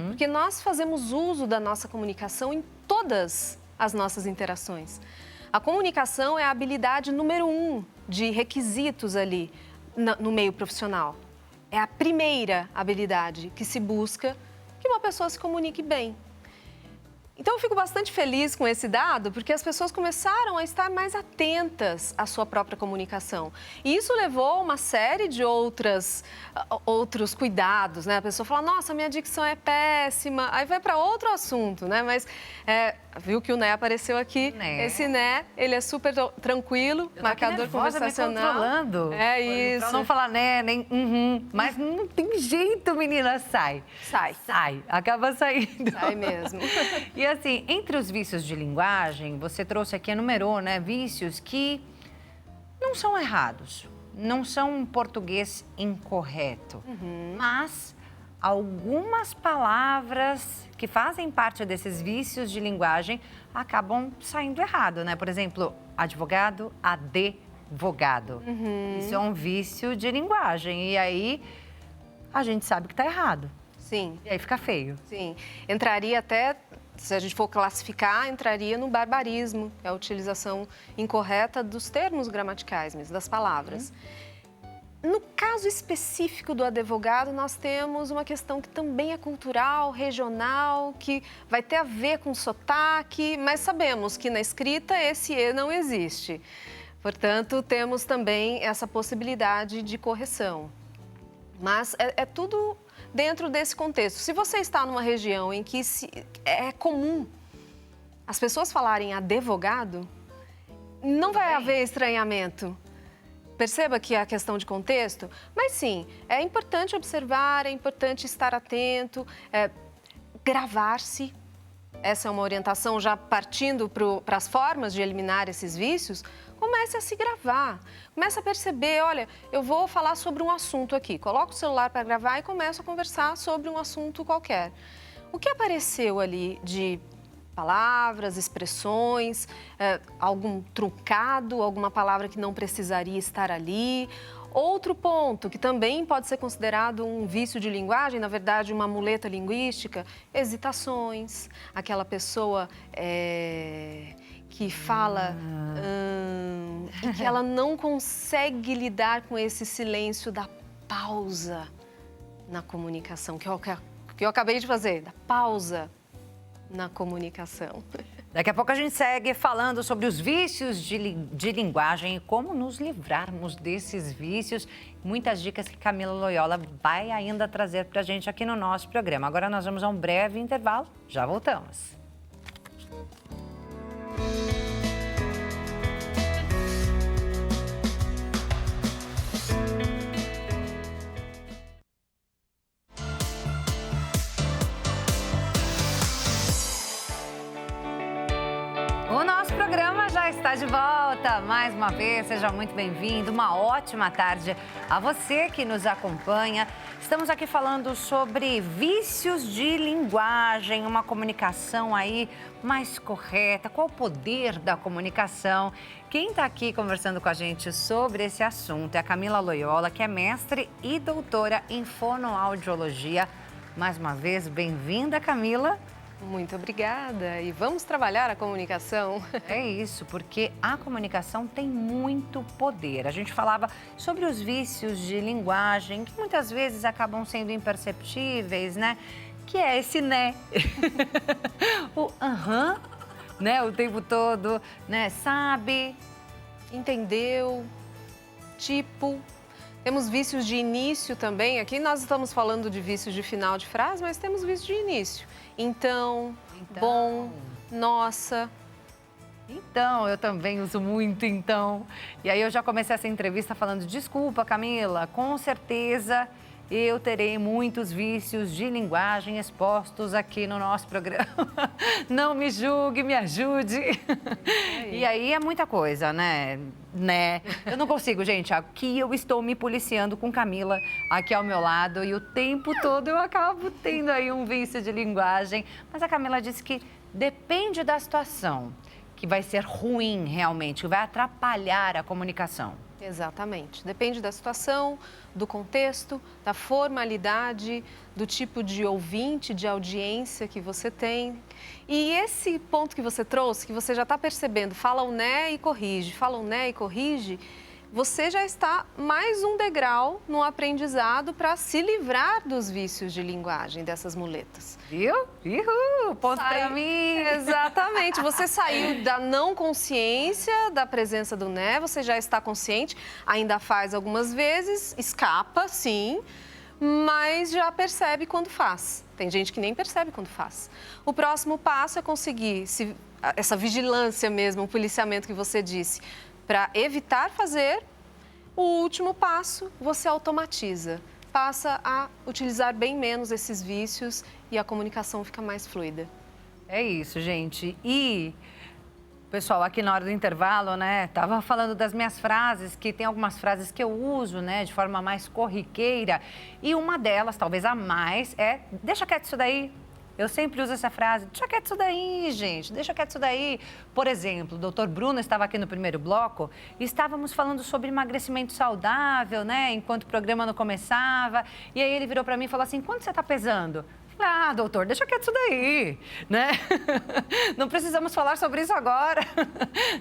porque nós fazemos uso da nossa comunicação em todas as nossas interações. A comunicação é a habilidade número 1 de requisitos ali no meio profissional. É a primeira habilidade que se busca que uma pessoa se comunique bem. Então, eu fico bastante feliz com esse dado, porque as pessoas começaram a estar mais atentas à sua própria comunicação. E isso levou a uma série de outros cuidados, né? A pessoa fala: nossa, minha dicção é péssima. Aí vai para outro assunto, né? Mas viu que o né apareceu aqui. Né. Esse né, ele é super tranquilo, marcador conversacional. Me controlando. É isso. Pra não falar né, nem mas não tem jeito, menina, sai. Sai, acaba saindo. Sai mesmo. E assim, entre os vícios de linguagem, você trouxe aqui, enumerou, né, vícios que não são errados, não são um português incorreto, mas algumas palavras que fazem parte desses vícios de linguagem acabam saindo errado, né? Por exemplo, advogado, advogado. Isso é um vício de linguagem e aí a gente sabe que está errado. Sim. E aí fica feio. Sim. Entraria até, se a gente for classificar, entraria no barbarismo, é a utilização incorreta dos termos gramaticais mesmo, das palavras. No caso específico do advogado, nós temos uma questão que também é cultural, regional, que vai ter a ver com sotaque, mas sabemos que na escrita esse E não existe. Portanto, temos também essa possibilidade de correção. Mas é tudo dentro desse contexto. Se você está numa região em que é comum as pessoas falarem advogado, não vai haver estranhamento. Perceba que é a questão de contexto, mas sim, é importante observar, é importante estar atento, gravar-se. Essa é uma orientação já partindo para as formas de eliminar esses vícios. Comece a se gravar, comece a perceber, olha, eu vou falar sobre um assunto aqui, coloco o celular para gravar e começo a conversar sobre um assunto qualquer. O que apareceu ali de palavras, expressões, algum truncado, alguma palavra que não precisaria estar ali. Outro ponto que também pode ser considerado um vício de linguagem, na verdade uma muleta linguística, hesitações, aquela pessoa que fala e que ela não consegue lidar com esse silêncio da pausa na comunicação, que eu acabei de fazer, da pausa na comunicação. Daqui a pouco a gente segue falando sobre os vícios de linguagem e como nos livrarmos desses vícios. Muitas dicas que Camila Loyola vai ainda trazer para a gente aqui no nosso programa. Agora nós vamos a um breve intervalo, já voltamos. O nosso programa já está de volta. Mais uma vez, seja muito bem-vindo. Uma ótima tarde a você que nos acompanha. Estamos aqui falando sobre vícios de linguagem, uma comunicação aí mais correta. Qual o poder da comunicação? Quem está aqui conversando com a gente sobre esse assunto é a Camila Loyola, que é mestre e doutora em fonoaudiologia. Mais uma vez, bem-vinda, Camila. Muito obrigada. E vamos trabalhar a comunicação. É isso, porque a comunicação tem muito poder. A gente falava sobre os vícios de linguagem, que muitas vezes acabam sendo imperceptíveis, né? Que é esse né. O aham, né? O tempo todo, né? Sabe, Entendeu? Tipo. Temos vícios de início também. Aqui nós estamos falando de vícios de final de frase, mas temos vícios de início. Então, bom, nossa. Então, eu também uso muito então. E aí eu já comecei essa entrevista falando, desculpa, Camila, com certeza eu terei muitos vícios de linguagem expostos aqui no nosso programa. Não me julgue, me ajude. E aí é muita coisa, né? Eu não consigo, gente. Aqui eu estou me policiando com Camila aqui ao meu lado e o tempo todo eu acabo tendo aí um vício de linguagem. Mas a Camila disse que depende da situação, que vai ser ruim realmente, que vai atrapalhar a comunicação. Exatamente. Depende da situação, do contexto, da formalidade, do tipo de ouvinte, de audiência que você tem. E esse ponto que você trouxe, que você já está percebendo, fala o né e corrige, fala o né e corrige, você já está mais um degrau no aprendizado para se livrar dos vícios de linguagem, dessas muletas. Viu? Uhul, ponto para mim. Exatamente. Você saiu da não consciência da presença do né, você já está consciente, ainda faz algumas vezes, escapa, sim, mas já percebe quando faz. Tem gente que nem percebe quando faz. O próximo passo é conseguir essa vigilância mesmo, o policiamento que você disse, para evitar fazer. O último passo, você automatiza. Passa a utilizar bem menos esses vícios e a comunicação fica mais fluida. É isso, gente. E, pessoal, aqui na hora do intervalo, né, tava falando das minhas frases, que tem algumas frases que eu uso, né, de forma mais corriqueira. E uma delas, talvez a mais, é deixa quieto isso daí. Eu sempre uso essa frase, deixa quieto isso daí, gente, deixa quieto isso daí. Por exemplo, o doutor Bruno estava aqui no primeiro bloco e estávamos falando sobre emagrecimento saudável, né, enquanto o programa não começava. E aí ele virou para mim e falou assim, quanto você está pesando? Ah, doutor, deixa quieto isso daí, né? Não precisamos falar sobre isso agora,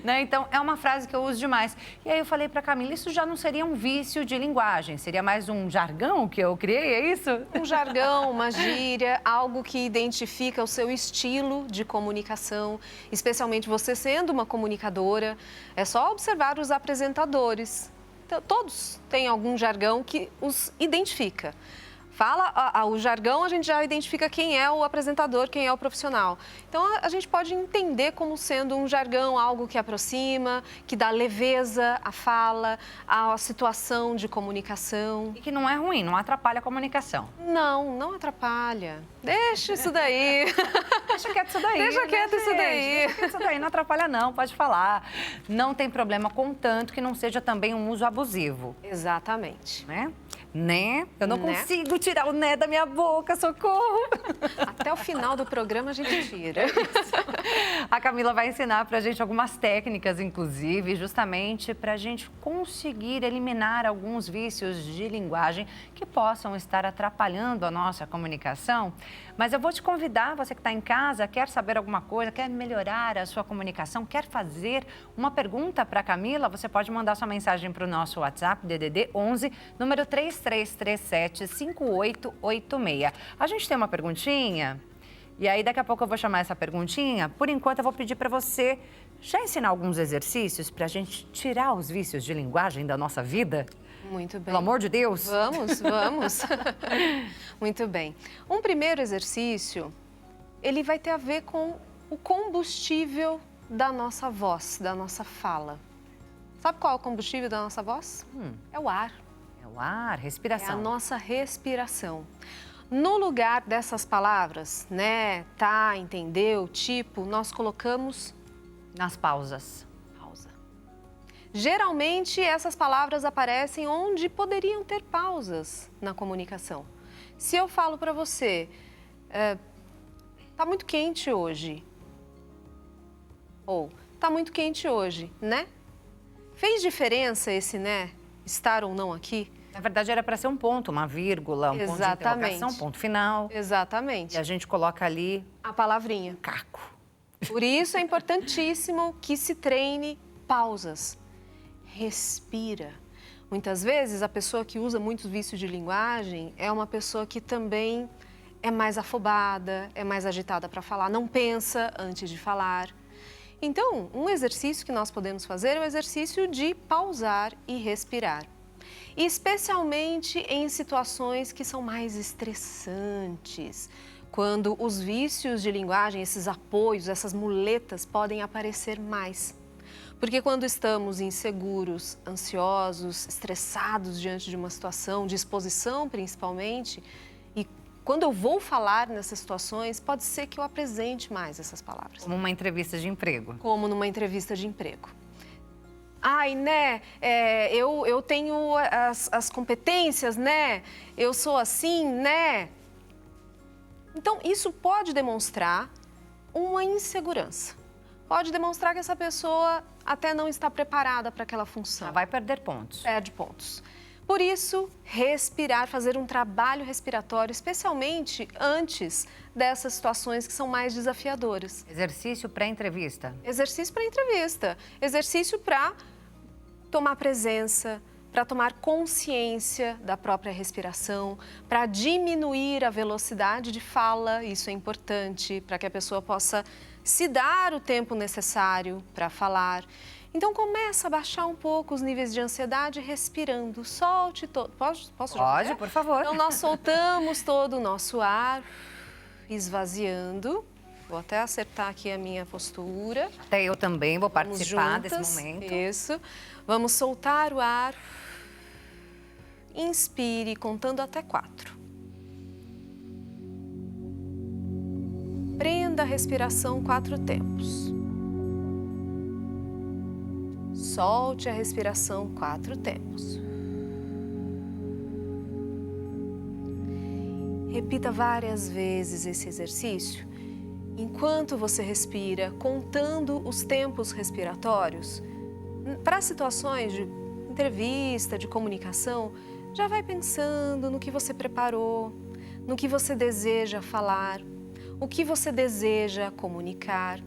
né? Então, é uma frase que eu uso demais. E aí eu falei para Camila, isso já não seria um vício de linguagem, seria mais um jargão que eu criei, é isso? Um jargão, uma gíria, algo que identifica o seu estilo de comunicação, especialmente você sendo uma comunicadora. É só observar os apresentadores. Então, todos têm algum jargão que os identifica. Fala o jargão, a gente já identifica quem é o apresentador, quem é o profissional. Então, a gente pode entender como sendo um jargão, algo que aproxima, que dá leveza à fala, à situação de comunicação. E que não é ruim, não atrapalha a comunicação. Não, não atrapalha. Deixa isso daí. Deixa quieto isso daí. Deixa quieto isso daí. Deixa quieto isso daí, não atrapalha não, pode falar. Não tem problema, contanto que não seja também um uso abusivo. Exatamente. Né? Eu não Né? consigo tirar o né da minha boca, socorro. Até o final do programa a gente tira. A Camila vai ensinar pra gente algumas técnicas, inclusive, justamente pra gente conseguir eliminar alguns vícios de linguagem que possam estar atrapalhando a nossa comunicação. Mas eu vou te convidar, você que está em casa, quer saber alguma coisa, quer melhorar a sua comunicação, quer fazer uma pergunta para a Camila, você pode mandar sua mensagem para o nosso WhatsApp, DDD 11, número 3337-5886. A gente tem uma perguntinha, e aí daqui a pouco eu vou chamar essa perguntinha. Por enquanto eu vou pedir para você já ensinar alguns exercícios para a gente tirar os vícios de linguagem da nossa vida. Muito bem. Pelo amor de Deus. Vamos. Muito bem. Um primeiro exercício, ele vai ter a ver com o combustível da nossa voz, da nossa fala. Sabe qual é o combustível da nossa voz? É o ar. É o ar, É respiração. a nossa respiração. No lugar dessas palavras, né, tá, entendeu, tipo, nós colocamos Nas pausas. pausa. Geralmente, essas palavras aparecem onde poderiam ter pausas na comunicação. Se eu falo para você, tá muito quente hoje. Ou, tá muito quente hoje, né? Fez diferença esse, né, estar ou não aqui? Na verdade, era para ser um ponto, uma vírgula, um ponto de Exatamente. interrogação, ponto final. Exatamente. E a gente coloca ali A palavrinha. caco. Por isso é importantíssimo que se treine pausas. Respira. Muitas vezes a pessoa que usa muitos vícios de linguagem é uma pessoa que também é mais afobada, é mais agitada para falar, não pensa antes de falar. Então, um exercício que nós podemos fazer é o exercício de pausar e respirar. Especialmente em situações que são mais estressantes, quando os vícios de linguagem, esses apoios, essas muletas podem aparecer mais. Porque quando estamos inseguros, ansiosos, estressados diante de uma situação, de exposição principalmente, e quando eu vou falar nessas situações, pode ser que eu apresente mais essas palavras. Como uma entrevista de emprego. Como numa entrevista de emprego. Ai, né, eu tenho as competências, né, eu sou assim, né. Então, isso pode demonstrar uma insegurança. Pode demonstrar que essa pessoa até não está preparada para aquela função. Já vai perder pontos. Perde pontos. Por isso, respirar, fazer um trabalho respiratório, especialmente antes dessas situações que são mais desafiadoras. Exercício pré-entrevista. Exercício para entrevista, exercício para tomar presença, para tomar consciência da própria respiração, para diminuir a velocidade de fala, isso é importante, para que a pessoa possa se dar o tempo necessário para falar. Então, começa a baixar um pouco os níveis de ansiedade respirando. Solte todo. Posso já Pode, fazer? por favor. Então, nós soltamos todo o nosso ar, esvaziando. Vou até acertar aqui a minha postura. Até eu também vou Vamos participar juntas. desse momento. Isso. Vamos soltar o ar. Inspire, contando até 4. Prenda a respiração 4 tempos. Solte a respiração 4 tempos. Repita várias vezes esse exercício. Enquanto você respira, contando os tempos respiratórios, para situações de entrevista, de comunicação, já vai pensando no que você preparou, no que você deseja falar, o que você deseja comunicar.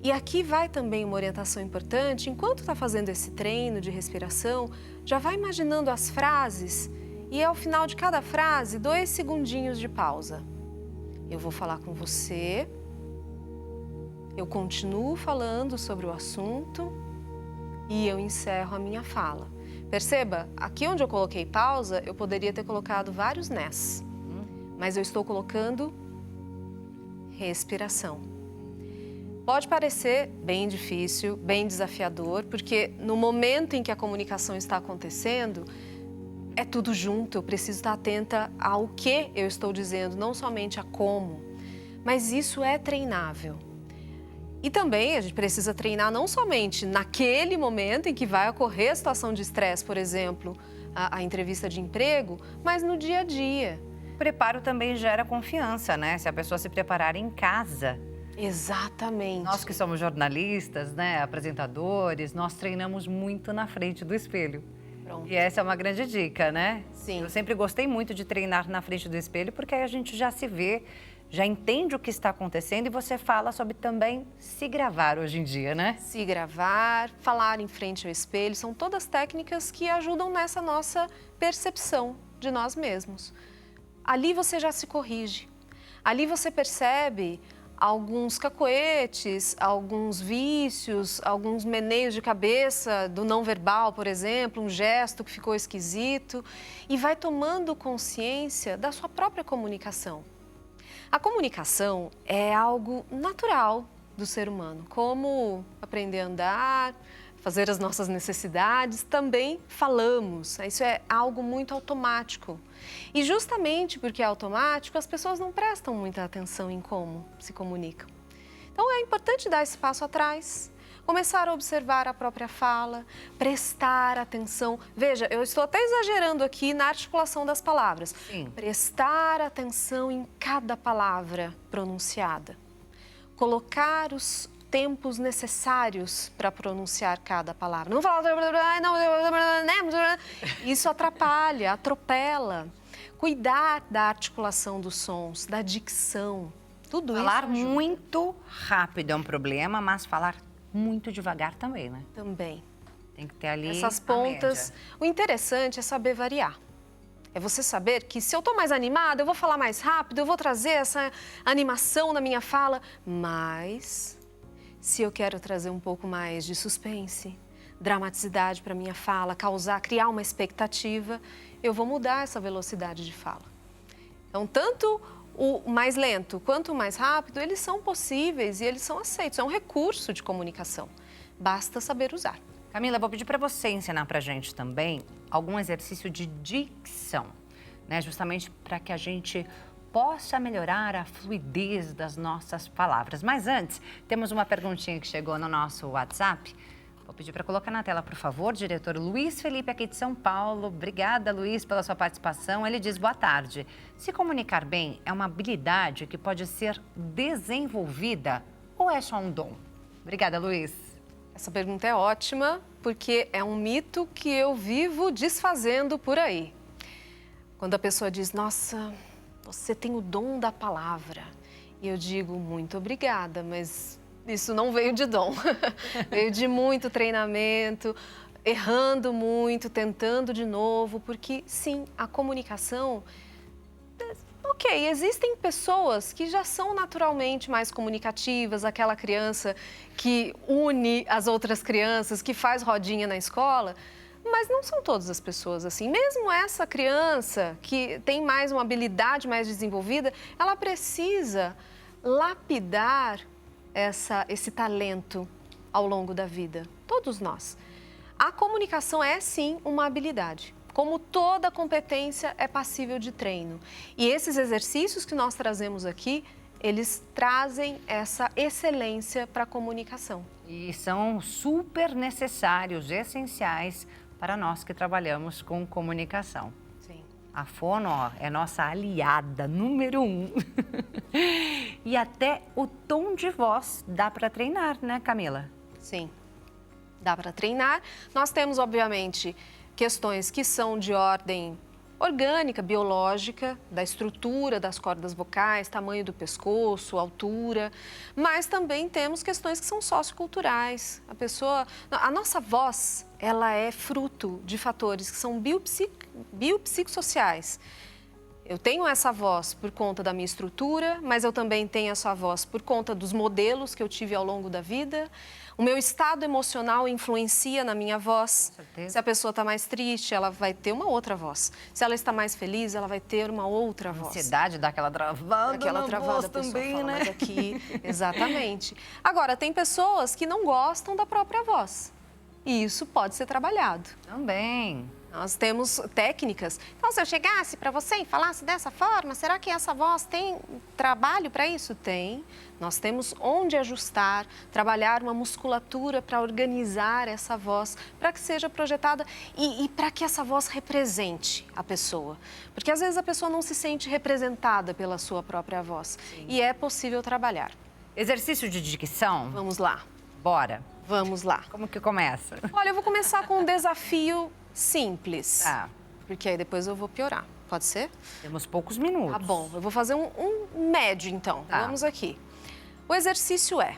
E aqui vai também uma orientação importante, enquanto está fazendo esse treino de respiração, já vai imaginando as frases e ao final de cada frase, 2 segundinhos de pausa. Eu vou falar com você, eu continuo falando sobre o assunto e eu encerro a minha fala. Perceba, aqui onde eu coloquei pausa, eu poderia ter colocado vários nés, mas eu estou colocando respiração. Pode parecer bem difícil, bem desafiador, porque no momento em que a comunicação está acontecendo, é tudo junto, eu preciso estar atenta ao que eu estou dizendo, não somente a como, mas isso é treinável. E também a gente precisa treinar não somente naquele momento em que vai ocorrer a situação de estresse, por exemplo, a entrevista de emprego, mas no dia a dia. O preparo também gera confiança, né? Se a pessoa se preparar em casa. Exatamente. Nós que somos jornalistas, né, apresentadores, nós treinamos muito na frente do espelho. Pronto. E essa é uma grande dica, né? Sim. Eu sempre gostei muito de treinar na frente do espelho, porque aí a gente já se vê, já entende o que está acontecendo e você fala sobre também se gravar hoje em dia, né? Se gravar, falar em frente ao espelho, são todas técnicas que ajudam nessa nossa percepção de nós mesmos. Ali você já se corrige, ali você percebe alguns cacoetes, alguns vícios, alguns meneios de cabeça do não verbal, por exemplo, um gesto que ficou esquisito, e vai tomando consciência da sua própria comunicação. A comunicação é algo natural do ser humano, como aprender a andar, fazer as nossas necessidades, também falamos. Isso é algo muito automático. E justamente porque é automático, as pessoas não prestam muita atenção em como se comunicam. Então é importante dar esse passo atrás, começar a observar a própria fala, prestar atenção. Veja, eu estou até exagerando aqui na articulação das palavras. Sim. Prestar atenção em cada palavra pronunciada. Colocar os tempos necessários para pronunciar cada palavra. Não falar... Isso atrapalha, atropela. Cuidar da articulação dos sons, da dicção, tudo isso Falar ajuda. muito rápido é um problema, mas falar muito devagar também, né? Também. Tem que ter ali Essas a pontas. média. O interessante é saber variar. É você saber que se eu estou mais animada, eu vou falar mais rápido, eu vou trazer essa animação na minha fala, mas se eu quero trazer um pouco mais de suspense, dramaticidade para minha fala, criar uma expectativa, eu vou mudar essa velocidade de fala. Então, tanto o mais lento quanto o mais rápido, eles são possíveis e eles são aceitos. É um recurso de comunicação. Basta saber usar. Camila, vou pedir para você ensinar para a gente também algum exercício de dicção, né? Justamente para que a gente possa melhorar a fluidez das nossas palavras. Mas antes, temos uma perguntinha que chegou no nosso WhatsApp. Vou pedir para colocar na tela, por favor, diretor Luiz Felipe, aqui de São Paulo. Obrigada, Luiz, pela sua participação. Ele diz, boa tarde. Se comunicar bem é uma habilidade que pode ser desenvolvida ou é só um dom? Obrigada, Luiz. Essa pergunta é ótima, porque é um mito que eu vivo desfazendo por aí. Quando a pessoa diz, nossa, você tem o dom da palavra. E eu digo, muito obrigada, mas isso não veio de dom. Veio de muito treinamento, errando muito, tentando de novo, porque sim, a comunicação... Ok, existem pessoas que já são naturalmente mais comunicativas, aquela criança que une as outras crianças, que faz rodinha na escola, mas não são todas as pessoas assim. Mesmo essa criança que tem mais uma habilidade mais desenvolvida, ela precisa lapidar esse talento ao longo da vida, todos nós. A comunicação é sim uma habilidade. Como toda competência é passível de treino. E esses exercícios que nós trazemos aqui, eles trazem essa excelência para a comunicação. E são super necessários, essenciais para nós que trabalhamos com comunicação. Sim. A fono, ó, é nossa aliada número 1. E até o tom de voz dá para treinar, né, Camila? Sim, dá para treinar. Nós temos, obviamente, questões que são de ordem orgânica, biológica, da estrutura das cordas vocais, tamanho do pescoço, altura, mas também temos questões que são socioculturais. A nossa voz, ela é fruto de fatores que são biopsicossociais. Eu tenho essa voz por conta da minha estrutura, mas eu também tenho essa voz por conta dos modelos que eu tive ao longo da vida. O meu estado emocional influencia na minha voz. Se a pessoa está mais triste, ela vai ter uma outra voz. Se ela está mais feliz, ela vai ter uma outra voz. A ansiedade dá aquela travada. Aquela travada, a pessoa fala mais aqui. Exatamente. Agora, tem pessoas que não gostam da própria voz. E isso pode ser trabalhado. Também. Nós temos técnicas. Então, se eu chegasse para você e falasse dessa forma, será que essa voz tem trabalho para isso? Tem. Nós temos onde ajustar, trabalhar uma musculatura para organizar essa voz, para que seja projetada e para que essa voz represente a pessoa. Porque às vezes a pessoa não se sente representada pela sua própria voz. Sim. E é possível trabalhar. Exercício de dicção? Vamos lá. Bora. Vamos lá. Como que começa? Olha, eu vou começar com um desafio simples. Tá. Porque aí depois eu vou piorar. Pode ser? Temos poucos minutos. Tá bom, eu vou fazer um médio, então. Tá. Vamos aqui. O exercício é...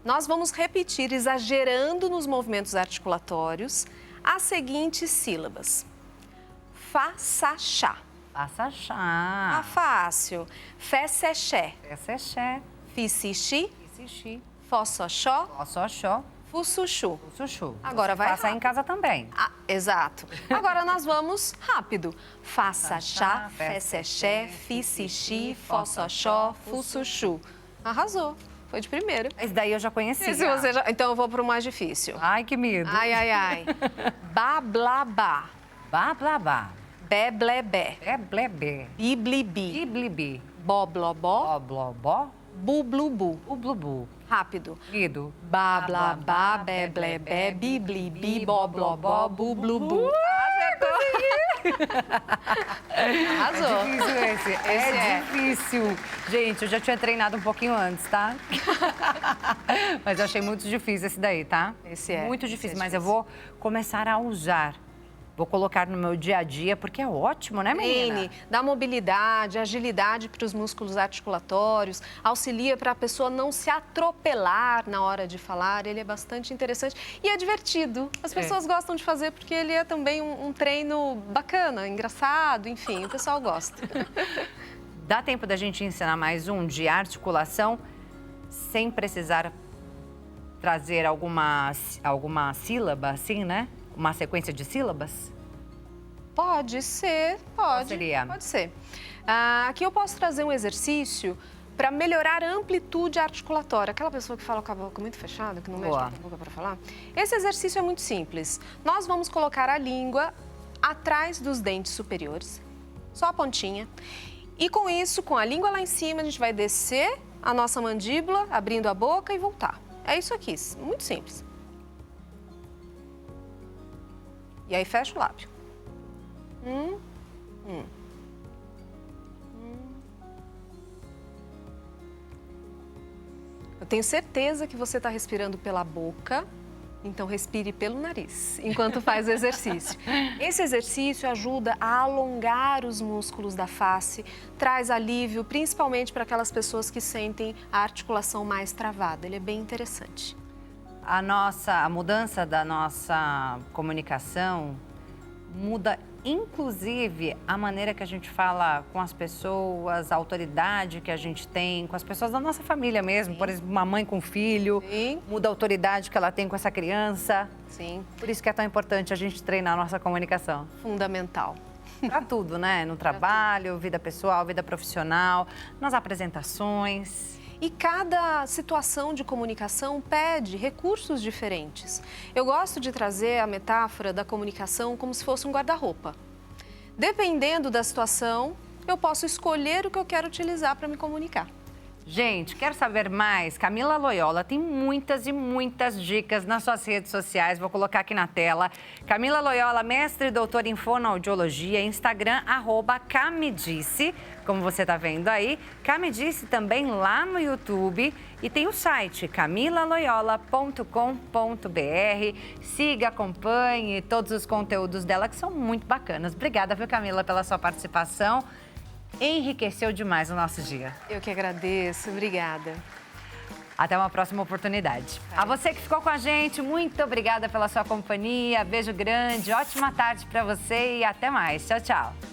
Nós vamos repetir, exagerando nos movimentos articulatórios, as seguintes sílabas. Fa-sa-chá. Faça-chá. Ah, fácil. Fé-sé-xé. Fé-sé-xé. Fi-si-xi. Xixi. Fó-só-xó. Ó-só-xó. Fu-su-chu. Chuchu. Agora vai Faça rápido. em casa também. Ah, exato. Agora nós vamos rápido. Faça-chá, fé-sé-xé, fi-si-xi, fó-só-xó, fu-su-chu. Arrasou. Foi de primeira. Esse daí eu já conhecia. E se você já... Então eu vou para o mais difícil. Ai, que medo. Ai, ai, ai. Ba-bla-ba. Ba-bla-ba. Bé-blé-bé. Bé-blé-bé. Bi-bli-bi. Bi-bli-bi. Bó-bló-bó. Ó-bló-bó. Bu-blu-bu. U-blu-bu. Rápido. Lido. Ba-blá-bá, bé-blé-bé, bi-bli-bi, bó-bló-bó, bu-blu-bu. Arrasou. É difícil esse. É difícil. Gente, eu já tinha treinado um pouquinho antes, tá? Mas eu achei muito difícil esse daí, tá? Esse é. Muito difícil, Esse é mas difícil. eu vou começar a usar. Vou colocar no meu dia a dia, porque é ótimo, né, menina? Treine, dá mobilidade, agilidade para os músculos articulatórios, auxilia para a pessoa não se atropelar na hora de falar. Ele é bastante interessante e é divertido. As pessoas gostam de fazer porque ele é também um treino bacana, engraçado, enfim, o pessoal gosta. Dá tempo da gente ensinar mais um de articulação sem precisar trazer alguma sílaba, assim, né? Uma sequência de sílabas? Pode ser, pode. seria? Pode ser. Aqui eu posso trazer um exercício para melhorar a amplitude articulatória. Aquela pessoa que fala com a boca muito fechada, que não mexe Boa. a boca para falar. Esse exercício é muito simples. Nós vamos colocar a língua atrás dos dentes superiores, só a pontinha. E com isso, com a língua lá em cima, a gente vai descer a nossa mandíbula, abrindo a boca e voltar. É isso aqui, muito simples. E aí fecha o lábio. Eu tenho certeza que você está respirando pela boca, então respire pelo nariz, enquanto faz o exercício. Esse exercício ajuda a alongar os músculos da face, traz alívio, principalmente para aquelas pessoas que sentem a articulação mais travada. Ele é bem interessante. A mudança da nossa comunicação muda, inclusive, a maneira que a gente fala com as pessoas, a autoridade que a gente tem, com as pessoas da nossa família mesmo. Sim. Por exemplo, uma mãe com um filho, Sim. Muda a autoridade que ela tem com essa criança. Sim. Por isso que é tão importante a gente treinar a nossa comunicação. Fundamental. Para tudo, né? No trabalho, vida pessoal, vida profissional, nas apresentações. E cada situação de comunicação pede recursos diferentes. Eu gosto de trazer a metáfora da comunicação como se fosse um guarda-roupa. Dependendo da situação, eu posso escolher o que eu quero utilizar para me comunicar. Gente, quero saber mais? Camila Loyola tem muitas e muitas dicas nas suas redes sociais. Vou colocar aqui na tela. Camila Loyola, mestre e doutora em fonoaudiologia, Instagram, @Camidice, como você está vendo aí. Camidice também lá no YouTube. E tem o site camilaloyola.com.br. Siga, acompanhe todos os conteúdos dela, que são muito bacanas. Obrigada, viu, Camila, pela sua participação. Enriqueceu demais o nosso dia. Eu que agradeço, obrigada. Até uma próxima oportunidade. A você que ficou com a gente, muito obrigada pela sua companhia. Beijo grande, ótima tarde para você e até mais. Tchau, tchau.